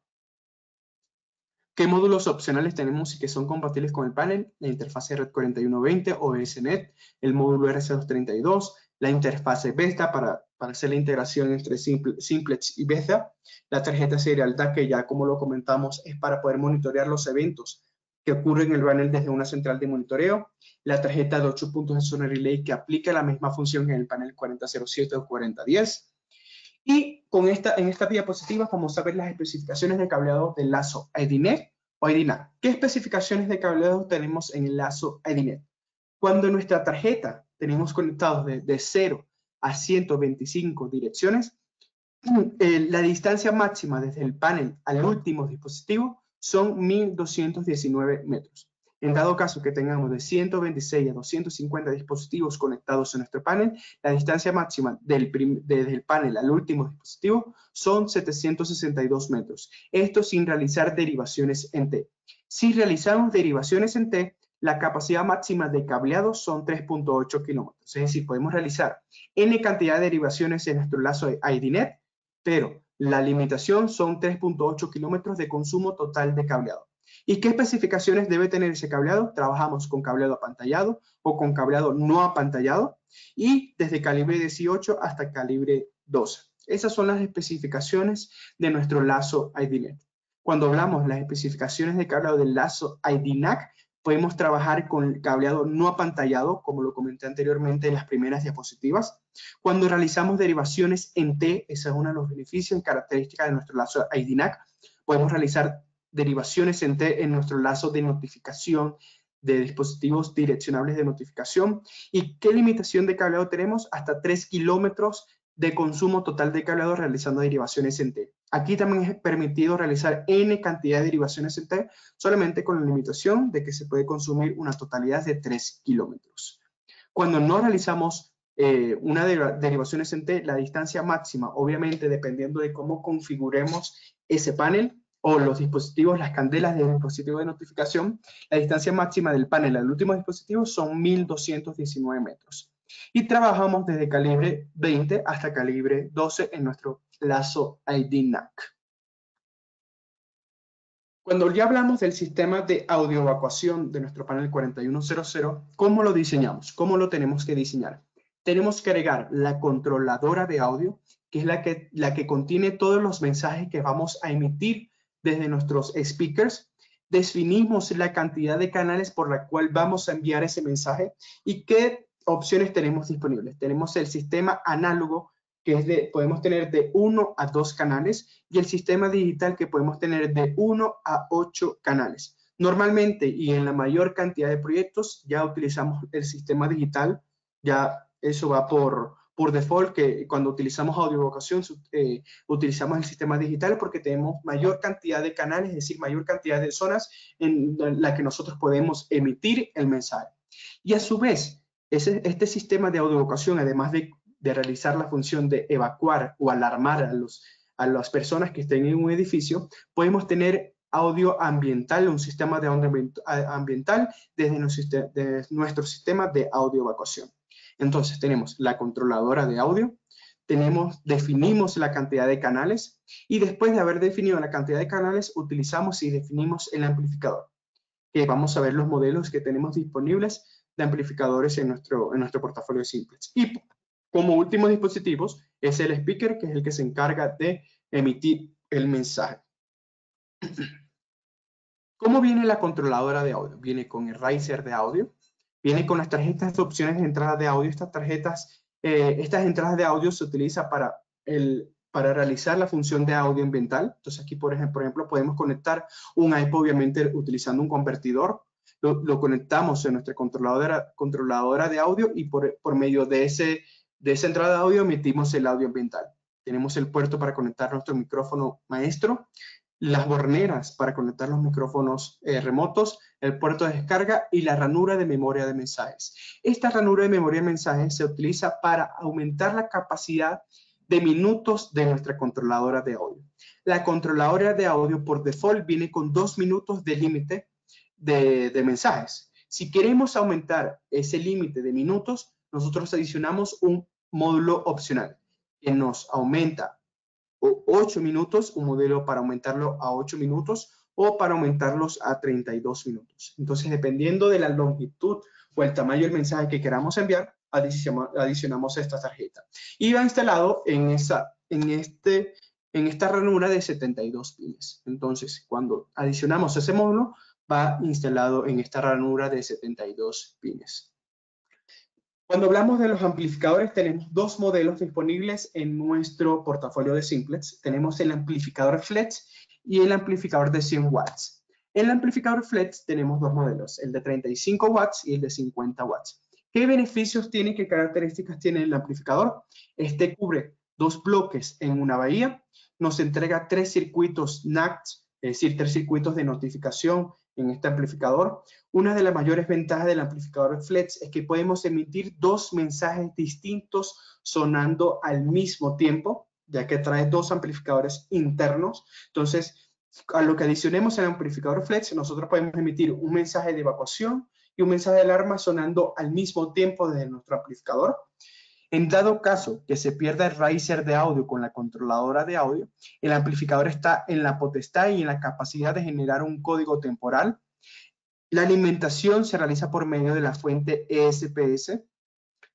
¿Qué módulos opcionales tenemos y que son compatibles con el panel? La interfase Red 4120 o Ethernet, el módulo RC232, la interfase Beta para hacer la integración entre Simplex y Beta, la tarjeta serial DAC, que ya como lo comentamos es para poder monitorear los eventos que ocurren en el panel desde una central de monitoreo, la tarjeta de 8 puntos de zona relay que aplica la misma función en el panel 4007 o 4010. Y en esta diapositiva vamos a ver las especificaciones de cableado del lazo IDNet o IDNAC. ¿Qué especificaciones de cableado tenemos en el lazo IDNet? Cuando en nuestra tarjeta tenemos conectados de 0 a 125 direcciones, la distancia máxima desde el panel al último dispositivo son 1219 metros. En dado caso que tengamos de 126 a 250 dispositivos conectados en nuestro panel, la distancia máxima desde el panel al último dispositivo son 762 metros. Esto sin realizar derivaciones en T. Si realizamos derivaciones en T, la capacidad máxima de cableado son 3.8 kilómetros. Es decir, podemos realizar N cantidad de derivaciones en nuestro lazo de IDNet, pero la limitación son 3.8 kilómetros de consumo total de cableado. ¿Y qué especificaciones debe tener ese cableado? Trabajamos con cableado apantallado o con cableado no apantallado y desde calibre 18 hasta calibre 12. Esas son las especificaciones de nuestro lazo IDNet. Cuando hablamos de las especificaciones de cableado del lazo IDNAC, podemos trabajar con cableado no apantallado, como lo comenté anteriormente en las primeras diapositivas. Cuando realizamos derivaciones en T, ese es uno de los beneficios y características de nuestro lazo IDNAC, podemos realizar derivaciones en T en nuestro lazo de notificación de dispositivos direccionables de notificación. ¿Y qué limitación de cableado tenemos? Hasta 3 kilómetros de consumo total de cableado realizando derivaciones en T. Aquí también es permitido realizar N cantidad de derivaciones en T, solamente con la limitación de que se puede consumir una totalidad de 3 kilómetros. Cuando no realizamos una derivaciones en T, la distancia máxima, obviamente dependiendo de cómo configuremos ese panel, o los dispositivos, las candelas del dispositivo de notificación, la distancia máxima del panel al último dispositivo son 1219 metros. Y trabajamos desde calibre 20 hasta calibre 12 en nuestro lazo IDNAC. Cuando ya hablamos del sistema de audio evacuación de nuestro panel 4100, ¿cómo lo diseñamos? ¿Cómo lo tenemos que diseñar? Tenemos que agregar la controladora de audio, que es la que contiene todos los mensajes que vamos a emitir desde nuestros speakers. Definimos la cantidad de canales por la cual vamos a enviar ese mensaje y qué opciones tenemos disponibles. Tenemos el sistema análogo, que es podemos tener de 1 a 2 canales, y el sistema digital, que podemos tener de 1 a 8 canales. Normalmente y en la mayor cantidad de proyectos ya utilizamos el sistema digital, ya eso va por default, que cuando utilizamos audio evacuación utilizamos el sistema digital porque tenemos mayor cantidad de canales, es decir, mayor cantidad de zonas en la que nosotros podemos emitir el mensaje. Y a su vez, este sistema de audio evacuación, además de realizar la función de evacuar o alarmar a las personas que estén en un edificio, podemos tener audio ambiental, un sistema de audio ambiental desde nuestro sistema de audio evacuación. Entonces tenemos la controladora de audio, definimos la cantidad de canales y después de haber definido la cantidad de canales, utilizamos y definimos el amplificador. Que vamos a ver los modelos que tenemos disponibles de amplificadores en nuestro portafolio de simplex. Y como últimos dispositivos es el speaker, que es el que se encarga de emitir el mensaje. ¿Cómo viene la controladora de audio? Viene con el riser de audio, viene con las tarjetas de opciones de entrada de audio. Estas entradas de audio se utilizan para realizar la función de audio ambiental. Entonces aquí, por ejemplo, podemos conectar un iPod, obviamente utilizando un convertidor. Lo conectamos en nuestra controladora de audio y por medio de esa entrada de audio emitimos el audio ambiental. Tenemos el puerto para conectar nuestro micrófono maestro, las borneras para conectar los micrófonos remotos, el puerto de descarga y la ranura de memoria de mensajes. Esta ranura de memoria de mensajes se utiliza para aumentar la capacidad de minutos de nuestra controladora de audio. La controladora de audio por default viene con 2 minutos de límite de mensajes. Si queremos aumentar ese límite de minutos, nosotros adicionamos un módulo opcional que nos aumenta 8 minutos, un modelo para aumentarlo a 8 minutos o para aumentarlos a 32 minutos. Entonces, dependiendo de la longitud o el tamaño del mensaje que queramos enviar, adicionamos esta tarjeta. Y va instalado en esta ranura de 72 pines. Entonces, cuando adicionamos ese módulo, va instalado en esta ranura de 72 pines. Cuando hablamos de los amplificadores, tenemos 2 modelos disponibles en nuestro portafolio de simplex. Tenemos el amplificador flex y el amplificador de 100 watts. En el amplificador flex tenemos 2 modelos, el de 35 watts y el de 50 watts. ¿Qué beneficios tiene, qué características tiene el amplificador? Este cubre 2 bloques en una bahía, nos entrega 3 circuitos NACT, es decir, 3 circuitos de notificación en este amplificador. Una de las mayores ventajas del amplificador flex es que podemos emitir 2 mensajes distintos sonando al mismo tiempo, ya que trae 2 amplificadores internos. Entonces, a lo que adicionemos el amplificador flex, nosotros podemos emitir un mensaje de evacuación y un mensaje de alarma sonando al mismo tiempo desde nuestro amplificador. En dado caso que se pierda el riser de audio con la controladora de audio, el amplificador está en la potestad y en la capacidad de generar un código temporal. La alimentación se realiza por medio de la fuente ESPS.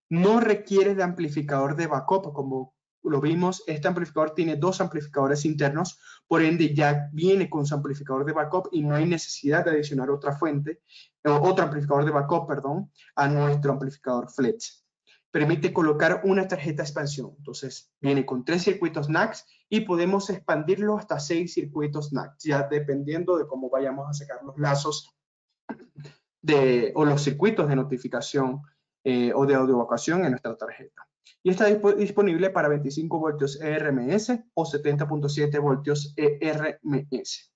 No requiere de amplificador de backup. Como lo vimos, este amplificador tiene 2 amplificadores internos, por ende ya viene con su amplificador de backup y no hay necesidad de adicionar otro amplificador de backup, a nuestro amplificador flex. Permite colocar una tarjeta de expansión. Entonces, viene con 3 circuitos NACS y podemos expandirlo hasta 6 circuitos NACS, ya dependiendo de cómo vayamos a sacar los lazos o los circuitos de notificación o de audio evacuación en nuestra tarjeta. Y está disponible para 25 voltios ERMS o 70.7 voltios ERMS.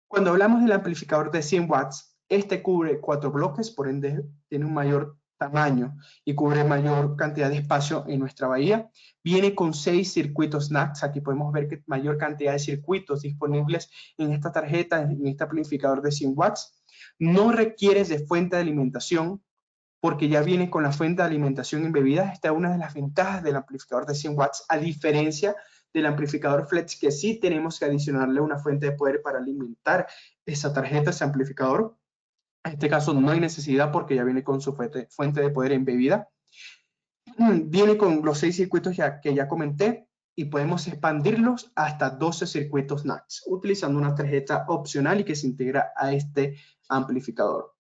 Cuando hablamos del amplificador de 100 watts, este cubre 4 bloques, por ende tiene un mayor tamaño y cubre mayor cantidad de espacio en nuestra bahía. Viene con 6 circuitos NACS. Aquí podemos ver que mayor cantidad de circuitos disponibles en esta tarjeta, en este amplificador de 100 watts. No requiere de fuente de alimentación porque ya viene con la fuente de alimentación embebida. Esta es una de las ventajas del amplificador de 100 watts, a diferencia del amplificador flex, que sí tenemos que adicionarle una fuente de poder para alimentar esa tarjeta, ese amplificador. En este caso no hay necesidad porque ya viene con su fuente de poder embebida. Viene con los 6 circuitos que ya comenté y podemos expandirlos hasta 12 circuitos NACS utilizando una tarjeta opcional y que se integra a este amplificador.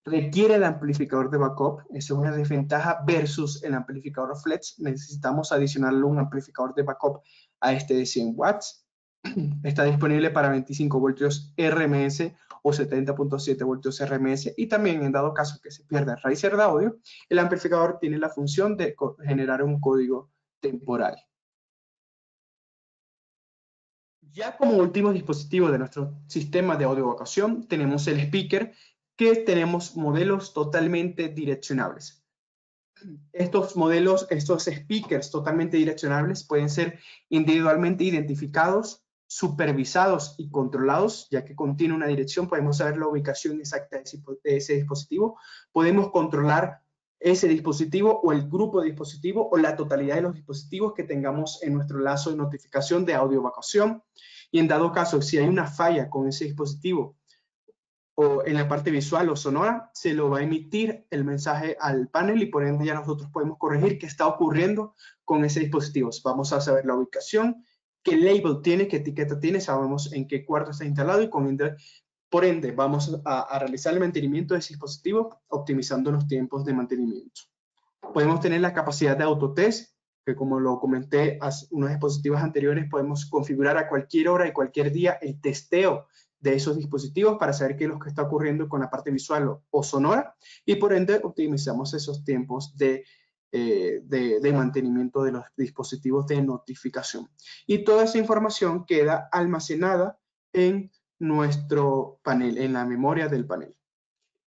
Requiere de amplificador de backup, esa es una desventaja versus el amplificador flex. Necesitamos adicionarle un amplificador de backup a este de 100 watts. Está disponible para 25 voltios RMS o 70.7 voltios RMS y también en dado caso que se pierda el riser de audio, el amplificador tiene la función de generar un código temporal. Ya como último dispositivo de nuestro sistema de audio evacuación tenemos el speaker, que tenemos modelos totalmente direccionables. Estos speakers totalmente direccionables pueden ser individualmente identificados, supervisados y controlados, ya que contiene una dirección, podemos saber la ubicación exacta de ese dispositivo. Podemos controlar ese dispositivo o el grupo de dispositivos o la totalidad de los dispositivos que tengamos en nuestro lazo de notificación de audio evacuación. Y en dado caso, si hay una falla con ese dispositivo o en la parte visual o sonora, se lo va a emitir el mensaje al panel y por ende ya nosotros podemos corregir qué está ocurriendo con ese dispositivo. Vamos a saber la ubicación, qué label tiene, qué etiqueta tiene, sabemos en qué cuarto está instalado y por ende vamos a realizar el mantenimiento de ese dispositivo optimizando los tiempos de mantenimiento. Podemos tener la capacidad de autotest, que como lo comenté hace unos dispositivos anteriores, podemos configurar a cualquier hora y cualquier día el testeo de esos dispositivos para saber qué es lo que está ocurriendo con la parte visual o sonora y por ende optimizamos esos tiempos de mantenimiento de los dispositivos de notificación. Y toda esa información queda almacenada en nuestro panel, en la memoria del panel.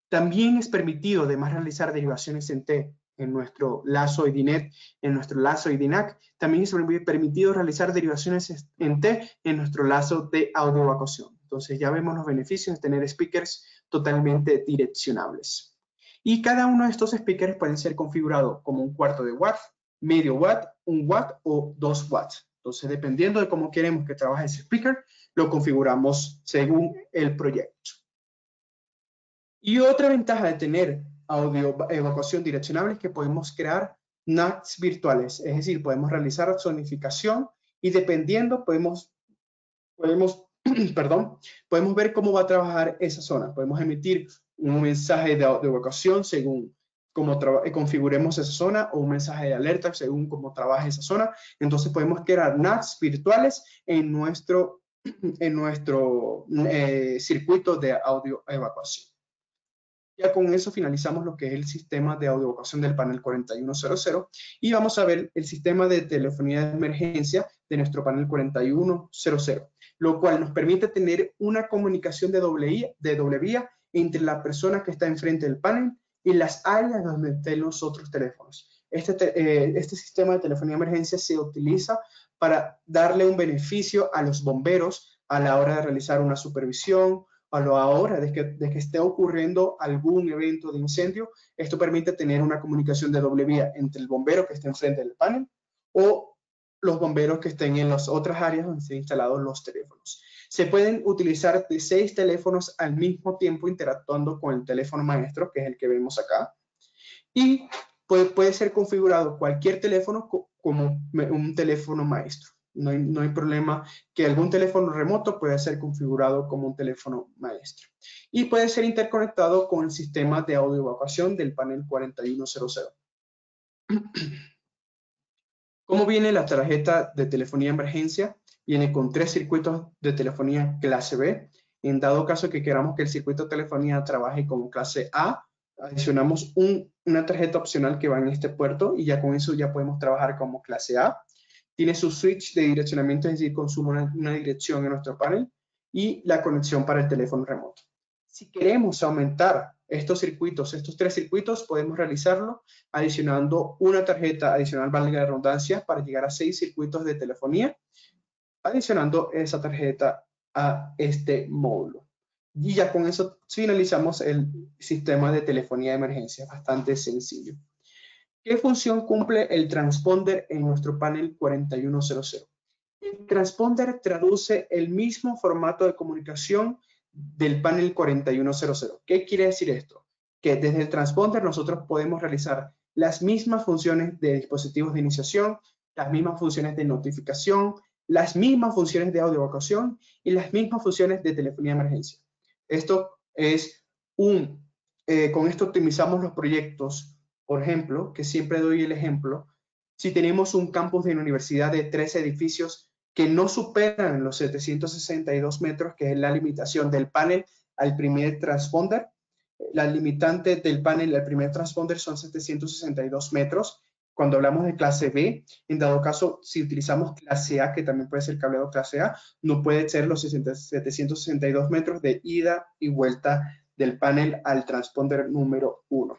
También es permitido además realizar derivaciones en T en nuestro lazo IDINET, en nuestro lazo IDINAC. También es permitido realizar derivaciones en T en nuestro lazo de audio evacuación. Entonces ya vemos los beneficios de tener speakers totalmente direccionables. Y cada uno de estos speakers pueden ser configurados como un cuarto de watt, medio watt, 1 watt o 2 watts. Entonces, dependiendo de cómo queremos que trabaje ese speaker, lo configuramos según el proyecto. Y otra ventaja de tener audio evacuación direccionable es que podemos crear NACs virtuales, es decir, podemos realizar zonificación y dependiendo podemos ver cómo va a trabajar esa zona. Podemos emitir un mensaje de evacuación según cómo configuremos esa zona o un mensaje de alerta según cómo trabaje esa zona. Entonces podemos crear NACs virtuales en nuestro circuito de audio evacuación. Ya con eso finalizamos lo que es el sistema de audio evacuación del panel 4100 y vamos a ver el sistema de telefonía de emergencia de nuestro panel 4100, lo cual nos permite tener una comunicación de doble vía entre la persona que está enfrente del panel y las áreas donde estén los otros teléfonos. Este sistema de telefonía de emergencia se utiliza para darle un beneficio a los bomberos a la hora de realizar una supervisión, a la hora de que esté ocurriendo algún evento de incendio. Esto permite tener una comunicación de doble vía entre el bombero que esté enfrente del panel o los bomberos que estén en las otras áreas donde estén instalados los teléfonos. Se pueden utilizar de 6 teléfonos al mismo tiempo interactuando con el teléfono maestro, que es el que vemos acá. Y puede ser configurado cualquier teléfono como un teléfono maestro. No hay problema que algún teléfono remoto pueda ser configurado como un teléfono maestro. Y puede ser interconectado con el sistema de audio evacuación del panel 4100. ¿Cómo viene la tarjeta de telefonía de emergencia? Viene con 3 circuitos de telefonía clase B. En dado caso que queramos que el circuito de telefonía trabaje como clase A, adicionamos una tarjeta opcional que va en este puerto y ya con eso ya podemos trabajar como clase A. Tiene su switch de direccionamiento, es decir, consume una dirección en nuestro panel y la conexión para el teléfono remoto. Si queremos aumentar estos 3 circuitos, podemos realizarlo adicionando una tarjeta adicional, valga la redundancia, para llegar a 6 circuitos de telefonía, adicionando esa tarjeta a este módulo. Y ya con eso finalizamos el sistema de telefonía de emergencia, bastante sencillo. ¿Qué función cumple el transponder en nuestro panel 4100? El transponder traduce el mismo formato de comunicación del panel 4100. ¿Qué quiere decir esto? Que desde el transponder nosotros podemos realizar las mismas funciones de dispositivos de iniciación, las mismas funciones de notificación, las mismas funciones de audio evacuación y las mismas funciones de telefonía de emergencia. Esto es con esto optimizamos los proyectos. Por ejemplo, que siempre doy el ejemplo, si tenemos un campus de una universidad de 3 edificios que no superan los 762 metros, que es la limitación del panel al primer transponder, la limitante del panel al primer transponder son 762 metros. Cuando hablamos de clase B, en dado caso, si utilizamos clase A, que también puede ser cableado clase A, no puede ser los 762 metros de ida y vuelta del panel al transponder número 1.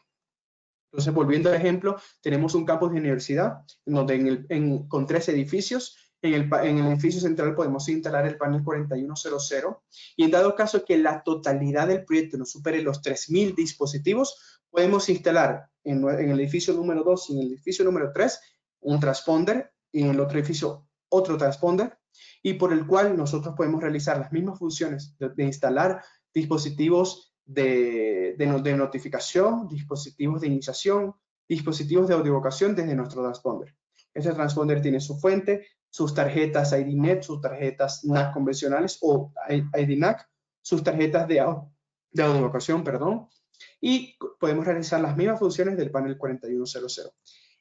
Entonces, volviendo al ejemplo, tenemos un campus de universidad donde con 3 edificios. En el edificio central podemos instalar el panel 4100 y en dado caso que la totalidad del proyecto no supere los 3000 dispositivos, podemos instalar en el edificio número 2 y en el edificio número 3 un transponder, y en el otro edificio otro transponder, y por el cual nosotros podemos realizar las mismas funciones de instalar dispositivos de notificación, dispositivos de iniciación, dispositivos de audiovocación desde nuestro transponder. Este transponder tiene su fuente, sus tarjetas IDNet, sus tarjetas NAC convencionales o IDNAC, sus tarjetas de audiovocación, perdón, y podemos realizar las mismas funciones del panel 4100.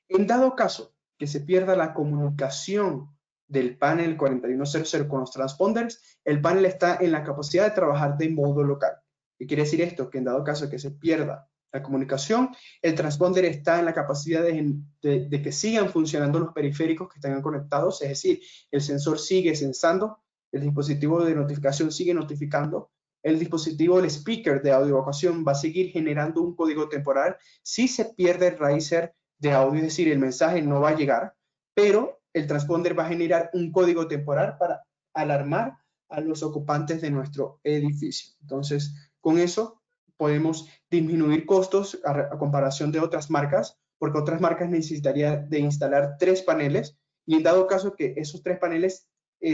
En dado caso que se pierda la comunicación del panel 4100 con los transponders, el panel está en la capacidad de trabajar de modo local. ¿Qué quiere decir esto? Que en dado caso que se pierda la comunicación, el transponder está en la capacidad de que sigan funcionando los periféricos que están conectados, es decir, el sensor sigue sensando, el dispositivo de notificación sigue notificando, el dispositivo, el speaker de audiovocación va a seguir generando un código temporal. Si se pierde el riser de audio, es decir, el mensaje no va a llegar, pero el transponder va a generar un código temporal para alarmar a los ocupantes de nuestro edificio. Entonces, con eso podemos disminuir costos a comparación de otras marcas, porque otras marcas necesitarían de instalar 3 paneles, y en dado caso que esos 3 paneles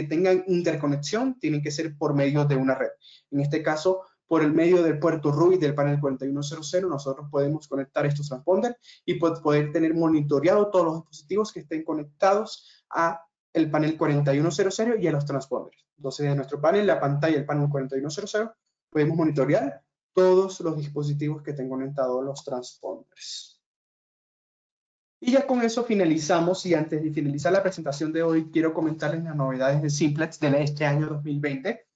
tengan interconexión, tienen que ser por medio de una red. En este caso, por el medio del puerto RUI del panel 4100, nosotros podemos conectar estos transponders y poder tener monitoreado todos los dispositivos que estén conectados a el panel 4100 y a los transponders. Entonces, en nuestro panel, la pantalla del panel 4100, podemos monitorear todos los dispositivos que estén conectados a los transponders. Y ya con eso finalizamos, y antes de finalizar la presentación de hoy, quiero comentarles las novedades de Simplex de este año 2020.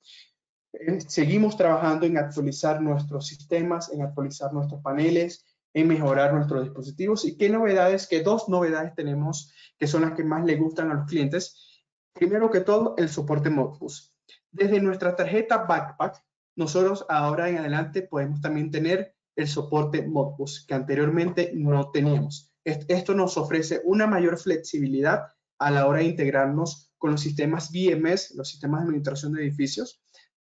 Seguimos trabajando en actualizar nuestros sistemas, en actualizar nuestros paneles, en mejorar nuestros dispositivos. ¿Y qué novedades? Que 2 novedades tenemos que son las que más le gustan a los clientes. Primero que todo, el soporte Modbus. Desde nuestra tarjeta Backpack, nosotros ahora en adelante podemos también tener el soporte Modbus, que anteriormente no teníamos. Esto nos ofrece una mayor flexibilidad a la hora de integrarnos con los sistemas BMS, los sistemas de administración de edificios,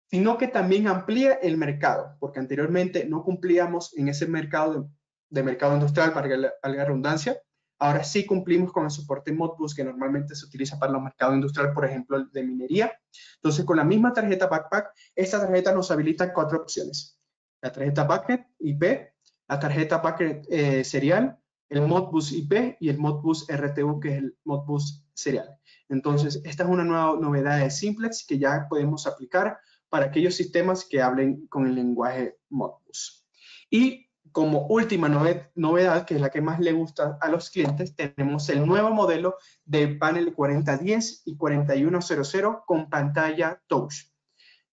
sino que también amplía el mercado, porque anteriormente no cumplíamos en ese mercado de mercado industrial, para la redundancia. Ahora sí cumplimos con el soporte Modbus, que normalmente se utiliza para el mercado industrial, por ejemplo, el de minería. Entonces, con la misma tarjeta Backpack, esta tarjeta nos habilita 4 opciones. La tarjeta Backnet IP, la tarjeta Backnet serial, el Modbus IP y el Modbus RTU, que es el Modbus serial. Entonces, esta es una nueva novedad de Simplex que ya podemos aplicar para aquellos sistemas que hablen con el lenguaje Modbus. Y como última novedad, que es la que más le gusta a los clientes, tenemos el nuevo modelo de panel 4010 y 4100 con pantalla touch.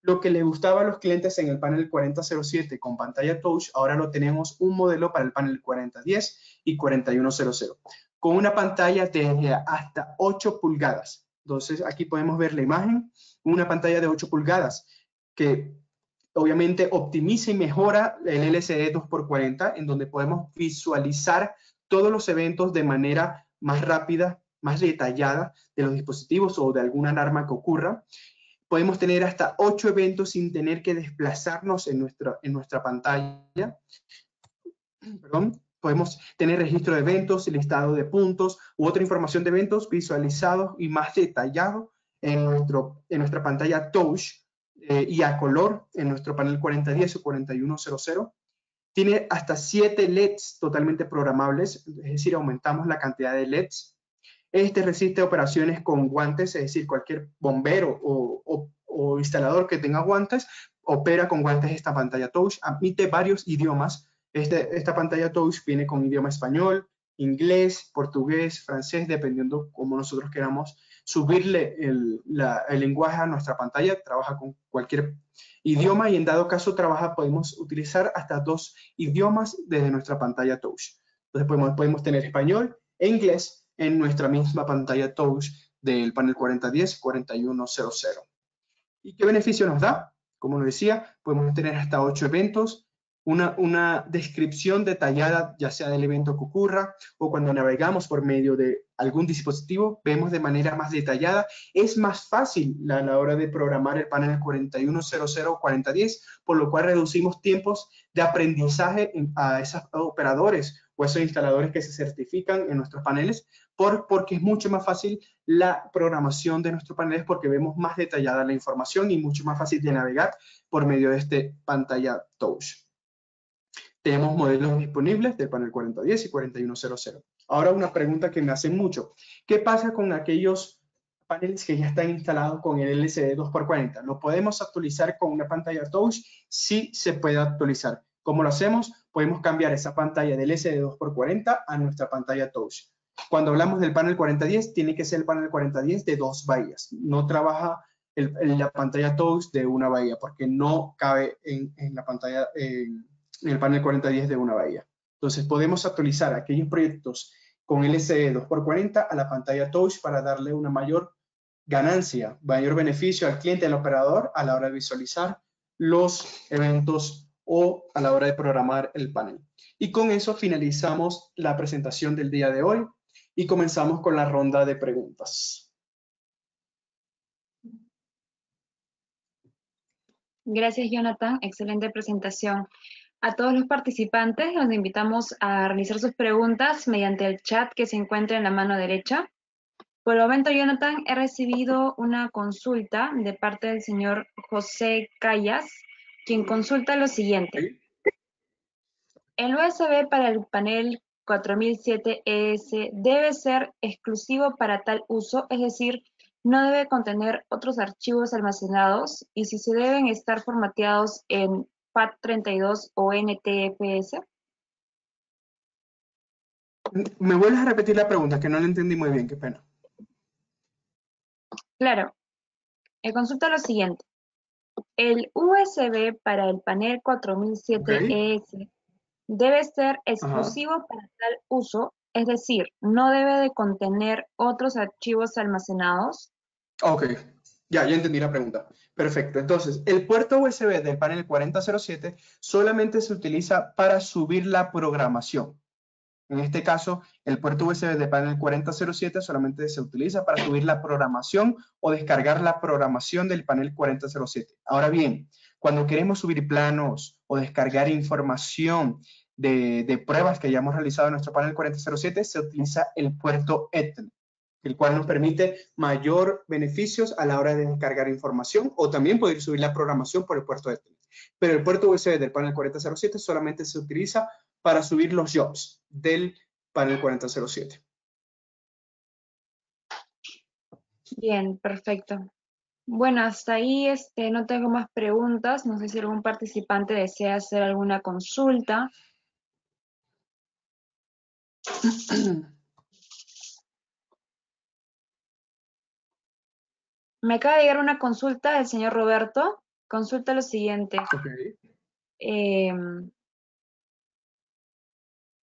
Lo que le gustaba a los clientes en el panel 4007 con pantalla touch, ahora lo tenemos un modelo para el panel 4010 y 4100, con una pantalla de hasta 8 pulgadas. Entonces, aquí podemos ver la imagen, una pantalla de 8 pulgadas, que obviamente optimiza y mejora el LCD 2x40, en donde podemos visualizar todos los eventos de manera más rápida, más detallada de los dispositivos o de alguna alarma que ocurra. Podemos tener hasta 8 eventos sin tener que desplazarnos en nuestra pantalla. Perdón. Podemos tener registro de eventos, listado de puntos u otra información de eventos visualizados y más detallado en nuestra pantalla touch y a color en nuestro panel 4010 o 4100. Tiene hasta 7 LEDs totalmente programables, es decir, aumentamos la cantidad de LEDs. Este resiste operaciones con guantes, es decir, cualquier bombero o instalador que tenga guantes, opera con guantes esta pantalla touch, admite varios idiomas. Esta pantalla touch viene con idioma español, inglés, portugués, francés, dependiendo cómo nosotros queramos subirle el lenguaje a nuestra pantalla. Trabaja con cualquier idioma y en dado caso podemos utilizar hasta 2 idiomas desde nuestra pantalla touch. Entonces podemos tener español e inglés en nuestra misma pantalla touch del panel 4010 4100. ¿Y qué beneficio nos da? Como lo decía, podemos tener hasta 8 eventos, una descripción detallada, ya sea del evento que ocurra o cuando navegamos por medio de algún dispositivo, vemos de manera más detallada. Es más fácil a la hora de programar el panel 4100-4010, por lo cual reducimos tiempos de aprendizaje a esos operadores o esos instaladores que se certifican en nuestros paneles, porque es mucho más fácil la programación de nuestros paneles, porque vemos más detallada la información y mucho más fácil de navegar por medio de este pantalla touch. Tenemos modelos disponibles del panel 4010 y 4100. Ahora una pregunta que me hacen mucho. ¿Qué pasa con aquellos paneles que ya están instalados con el LCD 2x40? ¿Lo podemos actualizar con una pantalla touch? Sí se puede actualizar. ¿Cómo lo hacemos? Podemos cambiar esa pantalla del LCD 2x40 a nuestra pantalla touch. Cuando hablamos del panel 4010, tiene que ser el panel 4010 de 2 bahías. No trabaja la pantalla touch de una bahía, porque no cabe en la pantalla, en el panel 4010 de una bahía. Entonces podemos actualizar aquellos proyectos con LCD 2x40 a la pantalla touch para darle una mayor ganancia, mayor beneficio al cliente, al operador a la hora de visualizar los eventos o a la hora de programar el panel. Y con eso finalizamos la presentación del día de hoy y comenzamos con la ronda de preguntas. Gracias, Jonathan. Excelente presentación. A todos los participantes los invitamos a realizar sus preguntas mediante el chat que se encuentra en la mano derecha. Por el momento, Jonathan, he recibido una consulta de parte del señor José Callas, quien consulta lo siguiente. El USB para el panel 4007 ES debe ser exclusivo para tal uso, es decir, no debe contener otros archivos almacenados, y si se deben estar formateados en FAT32 o NTFS. ¿Me vuelves a repetir la pregunta? Que no la entendí muy bien, qué pena. Claro, consulta lo siguiente. El USB para el panel 4007 ES debe ser exclusivo para tal uso, es decir, no debe de contener otros archivos almacenados. Ok, ya entendí la pregunta. Perfecto. Entonces, el puerto USB del panel 4007 solamente se utiliza para subir la programación. En este caso, el puerto USB del panel 4007 solamente se utiliza para subir la programación o descargar la programación del panel 4007. Ahora bien, cuando queremos subir planos o descargar información de pruebas que hayamos realizado en nuestro panel 4007, se utiliza el puerto Ethernet, el cual nos permite mayor beneficios a la hora de descargar información o también poder subir la programación por el puerto Ethernet. Pero el puerto USB del panel 4007 solamente se utiliza para subir los jobs del panel 4007. Bien, perfecto. Bueno, hasta ahí no tengo más preguntas. No sé si algún participante desea hacer alguna consulta. Me acaba de llegar una consulta del señor Roberto. Consulta lo siguiente. Okay.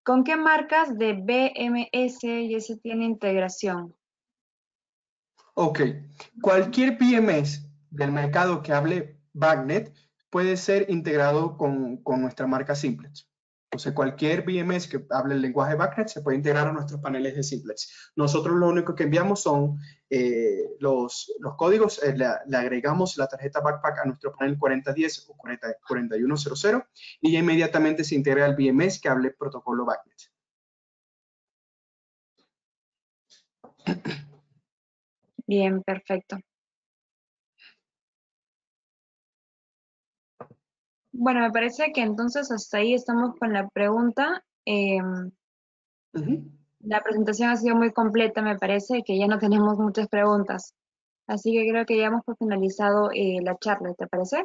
¿Con qué marcas de BMS ya se tiene integración? Ok, cualquier BMS del mercado que hable BACnet puede ser integrado con nuestra marca Simplex. Entonces, cualquier BMS que hable el lenguaje BACnet se puede integrar a nuestros paneles de Simplex. Nosotros lo único que enviamos son los códigos, le agregamos la tarjeta Backpack a nuestro panel 4010 o 4100 y ya inmediatamente se integra el BMS que hable protocolo BACnet. Bien, perfecto. Bueno, me parece que entonces hasta ahí estamos con la pregunta. La presentación ha sido muy completa, me parece que ya no tenemos muchas preguntas. Así que creo que ya hemos finalizado la charla, ¿te parece?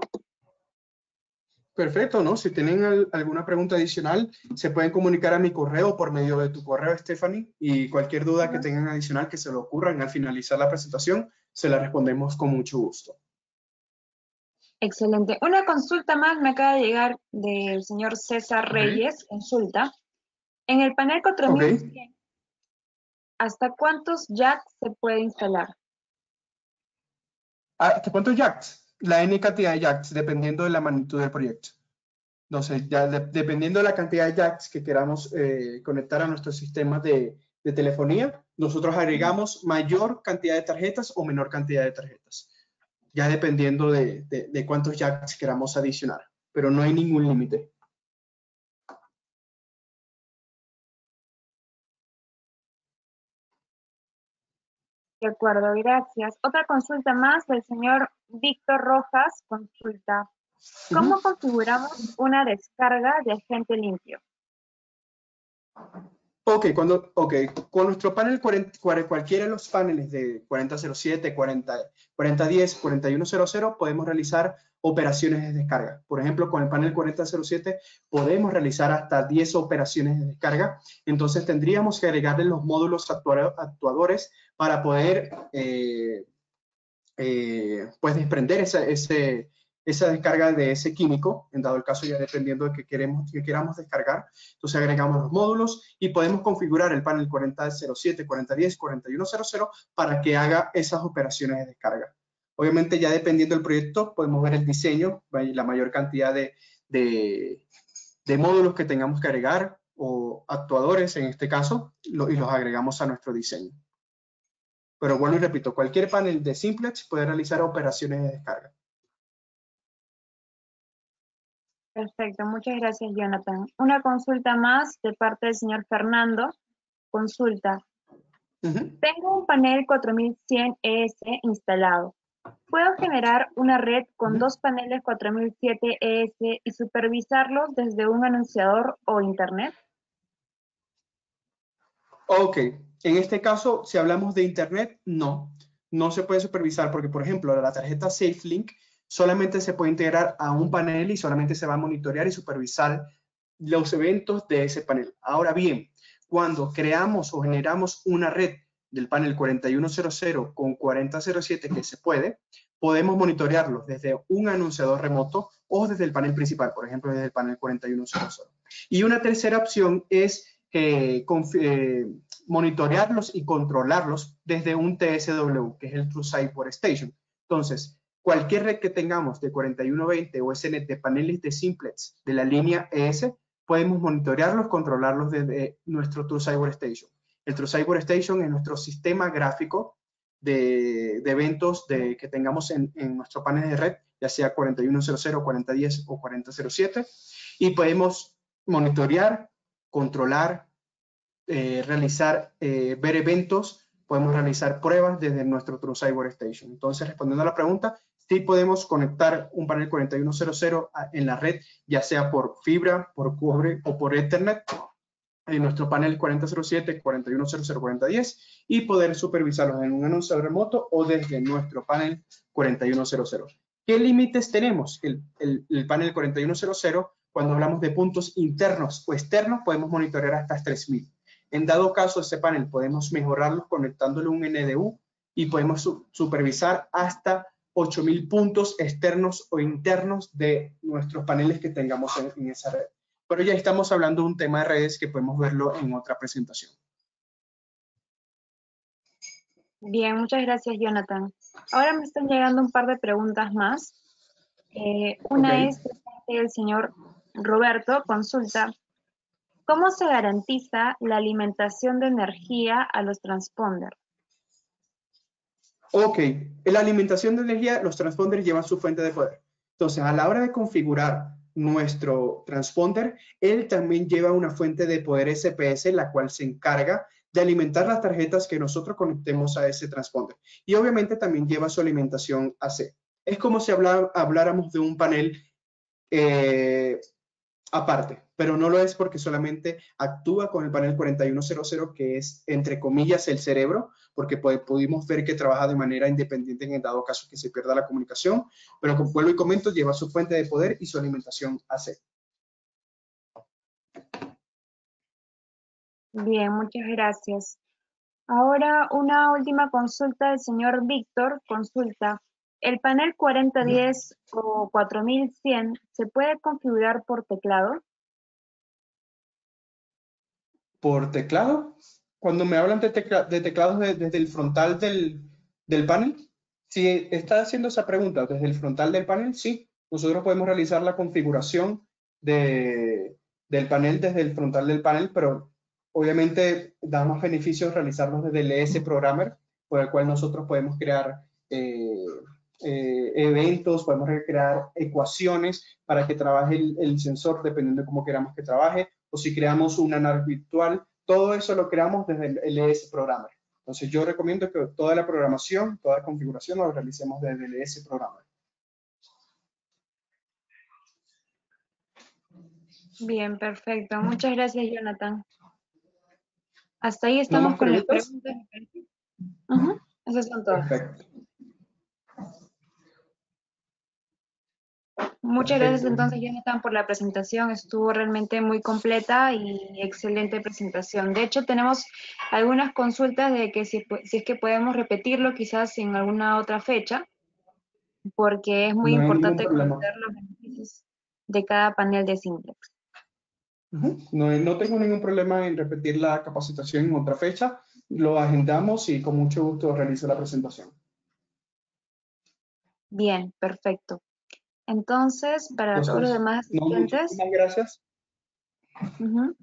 Perfecto, ¿no? Si tienen alguna pregunta adicional, se pueden comunicar a mi correo por medio de tu correo, Stephanie, y cualquier duda que tengan adicional que se le ocurran al finalizar la presentación, se la respondemos con mucho gusto. Excelente. Una consulta más me acaba de llegar del señor César Reyes. Consulta. En el panel 4100, ¿hasta cuántos jacks se puede instalar? ¿Hasta cuántos jacks? La N cantidad de jacks, dependiendo de la magnitud del proyecto. Entonces, ya dependiendo de la cantidad de jacks que queramos conectar a nuestros sistemas de telefonía, nosotros agregamos mayor cantidad de tarjetas o menor cantidad de tarjetas. Ya dependiendo de cuántos jacks queramos adicionar, pero no hay ningún límite. De acuerdo, gracias. Otra consulta más del señor Víctor Rojas. Consulta. Ujú. ¿Cómo configuramos una descarga de agente limpio? Ok, con nuestro panel, cualquiera de los paneles de 4007, 4010, 4100, podemos realizar operaciones de descarga. Por ejemplo, con el panel 4007 podemos realizar hasta 10 operaciones de descarga. Entonces tendríamos que agregarle los módulos actuadores para poder pues desprender esa descarga de ese químico, en dado el caso ya dependiendo de que queramos descargar. Entonces agregamos los módulos y podemos configurar el panel 4007, 4010, 4100 para que haga esas operaciones de descarga. Obviamente ya dependiendo del proyecto podemos ver el diseño, la mayor cantidad de módulos que tengamos que agregar o actuadores en este caso, y los agregamos a nuestro diseño. Pero vuelvo y repito, cualquier panel de simplex puede realizar operaciones de descarga. Perfecto, muchas gracias, Jonathan. Una consulta más de parte del señor Fernando. Consulta. Tengo un panel 4100 ES instalado. ¿Puedo generar una red con dos paneles 4007 ES y supervisarlos desde un anunciador o internet? Ok, en este caso, si hablamos de internet, no se puede supervisar porque, por ejemplo, la tarjeta SafeLink solamente se puede integrar a un panel y solamente se va a monitorear y supervisar los eventos de ese panel. Ahora bien, cuando creamos o generamos una red del panel 4100 con 4007 que se puede, podemos monitorearlos desde un anunciador remoto o desde el panel principal, por ejemplo, desde el panel 4100. Y una tercera opción es monitorearlos y controlarlos desde un TSW, que es el True Site Workstation. Entonces, cualquier red que tengamos de 4120 o SNET de paneles de simplex de la línea ES, podemos monitorearlos, controlarlos desde nuestro True Site Workstation. El True Site Workstation es nuestro sistema gráfico de eventos que tengamos en nuestro panel de red, ya sea 4100, 4010 o 4007, y podemos monitorear, controlar, ver eventos, podemos realizar pruebas desde nuestro True Site Workstation. Entonces, respondiendo a la pregunta, sí podemos conectar un panel 4100 en la red, ya sea por fibra, por cobre o por Ethernet, en nuestro panel 4007, 4100, 4010 y poder supervisarlos en un anunciador remoto o desde nuestro panel 4100. ¿Qué límites tenemos? El panel 4100, cuando hablamos de puntos internos o externos, podemos monitorear hasta 3000. En dado caso, ese panel podemos mejorarlo conectándole un NDU y podemos supervisar hasta 8000 puntos externos o internos de nuestros paneles que tengamos en esa red. Pero ya estamos hablando de un tema de redes que podemos verlo en otra presentación. Bien, muchas gracias, Jonathan. Ahora me están llegando un par de preguntas más. Una es de parte del señor Roberto. Consulta. ¿Cómo se garantiza la alimentación de energía a los transponders? Ok, en la alimentación de energía, los transponders llevan su fuente de poder. Entonces, a la hora de configurar nuestro transponder, él también lleva una fuente de poder SPS, la cual se encarga de alimentar las tarjetas que nosotros conectemos a ese transponder. Y obviamente también lleva su alimentación AC. Es como si habláramos de un panel aparte, pero no lo es porque solamente actúa con el panel 4100, que es, entre comillas, el cerebro, porque pudimos ver que trabaja de manera independiente en el dado caso que se pierda la comunicación, pero como vuelvo y comento, lleva su fuente de poder y su alimentación AC. Bien, muchas gracias. Ahora una última consulta del señor Víctor. Consulta. ¿El panel 4010 o 4100 se puede configurar por teclado? ¿Por teclado? Cuando me hablan de teclados desde el frontal del panel, si está haciendo esa pregunta desde el frontal del panel, sí. Nosotros podemos realizar la configuración del panel desde el frontal del panel, pero obviamente da más beneficios realizarlos desde el ES Programmer, por el cual nosotros podemos crear eventos, podemos crear ecuaciones para que trabaje el sensor dependiendo de cómo queramos que trabaje, o si creamos una NAR virtual, todo eso lo creamos desde el ES Programmer. Entonces yo recomiendo que toda la programación, toda la configuración lo realicemos desde ese programa. Bien, perfecto. Muchas gracias, Jonathan. Hasta ahí ¿No estamos más con las preguntas? preguntas. Ujú, esas son todas. Perfecto. Muchas gracias Perfecto. entonces, Jonathan, por la presentación. Estuvo realmente muy completa y excelente presentación. De hecho, tenemos algunas consultas de que si es que podemos repetirlo quizás en alguna otra fecha, porque es muy No hay ningún importante problema. conocer los beneficios de cada panel de Simplex. No tengo ningún problema en repetir la capacitación en otra fecha. Lo agendamos y con mucho gusto realizo la presentación. Bien, perfecto. Entonces, para todos los Entonces, demás no, asistentes, muchísimas gracias. ujú,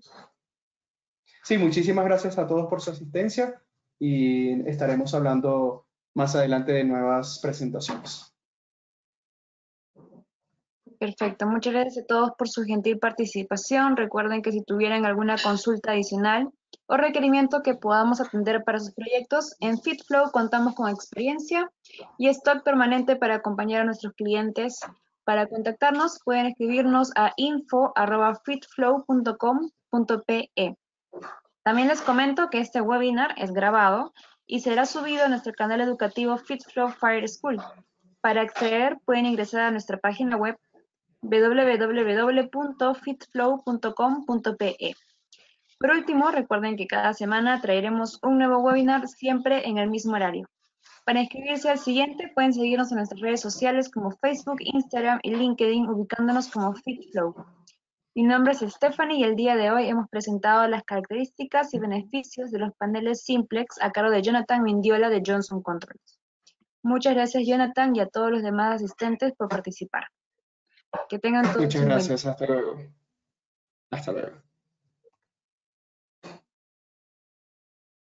Sí, muchísimas gracias a todos por su asistencia y estaremos hablando más adelante de nuevas presentaciones. perfecto. Muchas gracias a todos por su gentil participación. Recuerden que si tuvieran alguna consulta adicional o requerimiento que podamos atender para sus proyectos, en FitFlow contamos con experiencia y stock permanente para acompañar a nuestros clientes. Para contactarnos, pueden escribirnos a info@fitflow.com.pe. También les comento que este webinar es grabado y será subido a nuestro canal educativo FitFlow Fire School. Para acceder, pueden ingresar a nuestra página web www.fitflow.com.pe. Por último, recuerden que cada semana traeremos un nuevo webinar siempre en el mismo horario. Para inscribirse al siguiente, pueden seguirnos en nuestras redes sociales como Facebook, Instagram y LinkedIn, ubicándonos como FitFlow. Mi nombre es Stephanie y el día de hoy hemos presentado las características y beneficios de los paneles Simplex a cargo de Jonathan Mindiola de Johnson Controls. Muchas gracias, Jonathan, y a todos los demás asistentes por participar. Que tengan todos Muchas un buen día. gracias. Hasta luego. Hasta luego.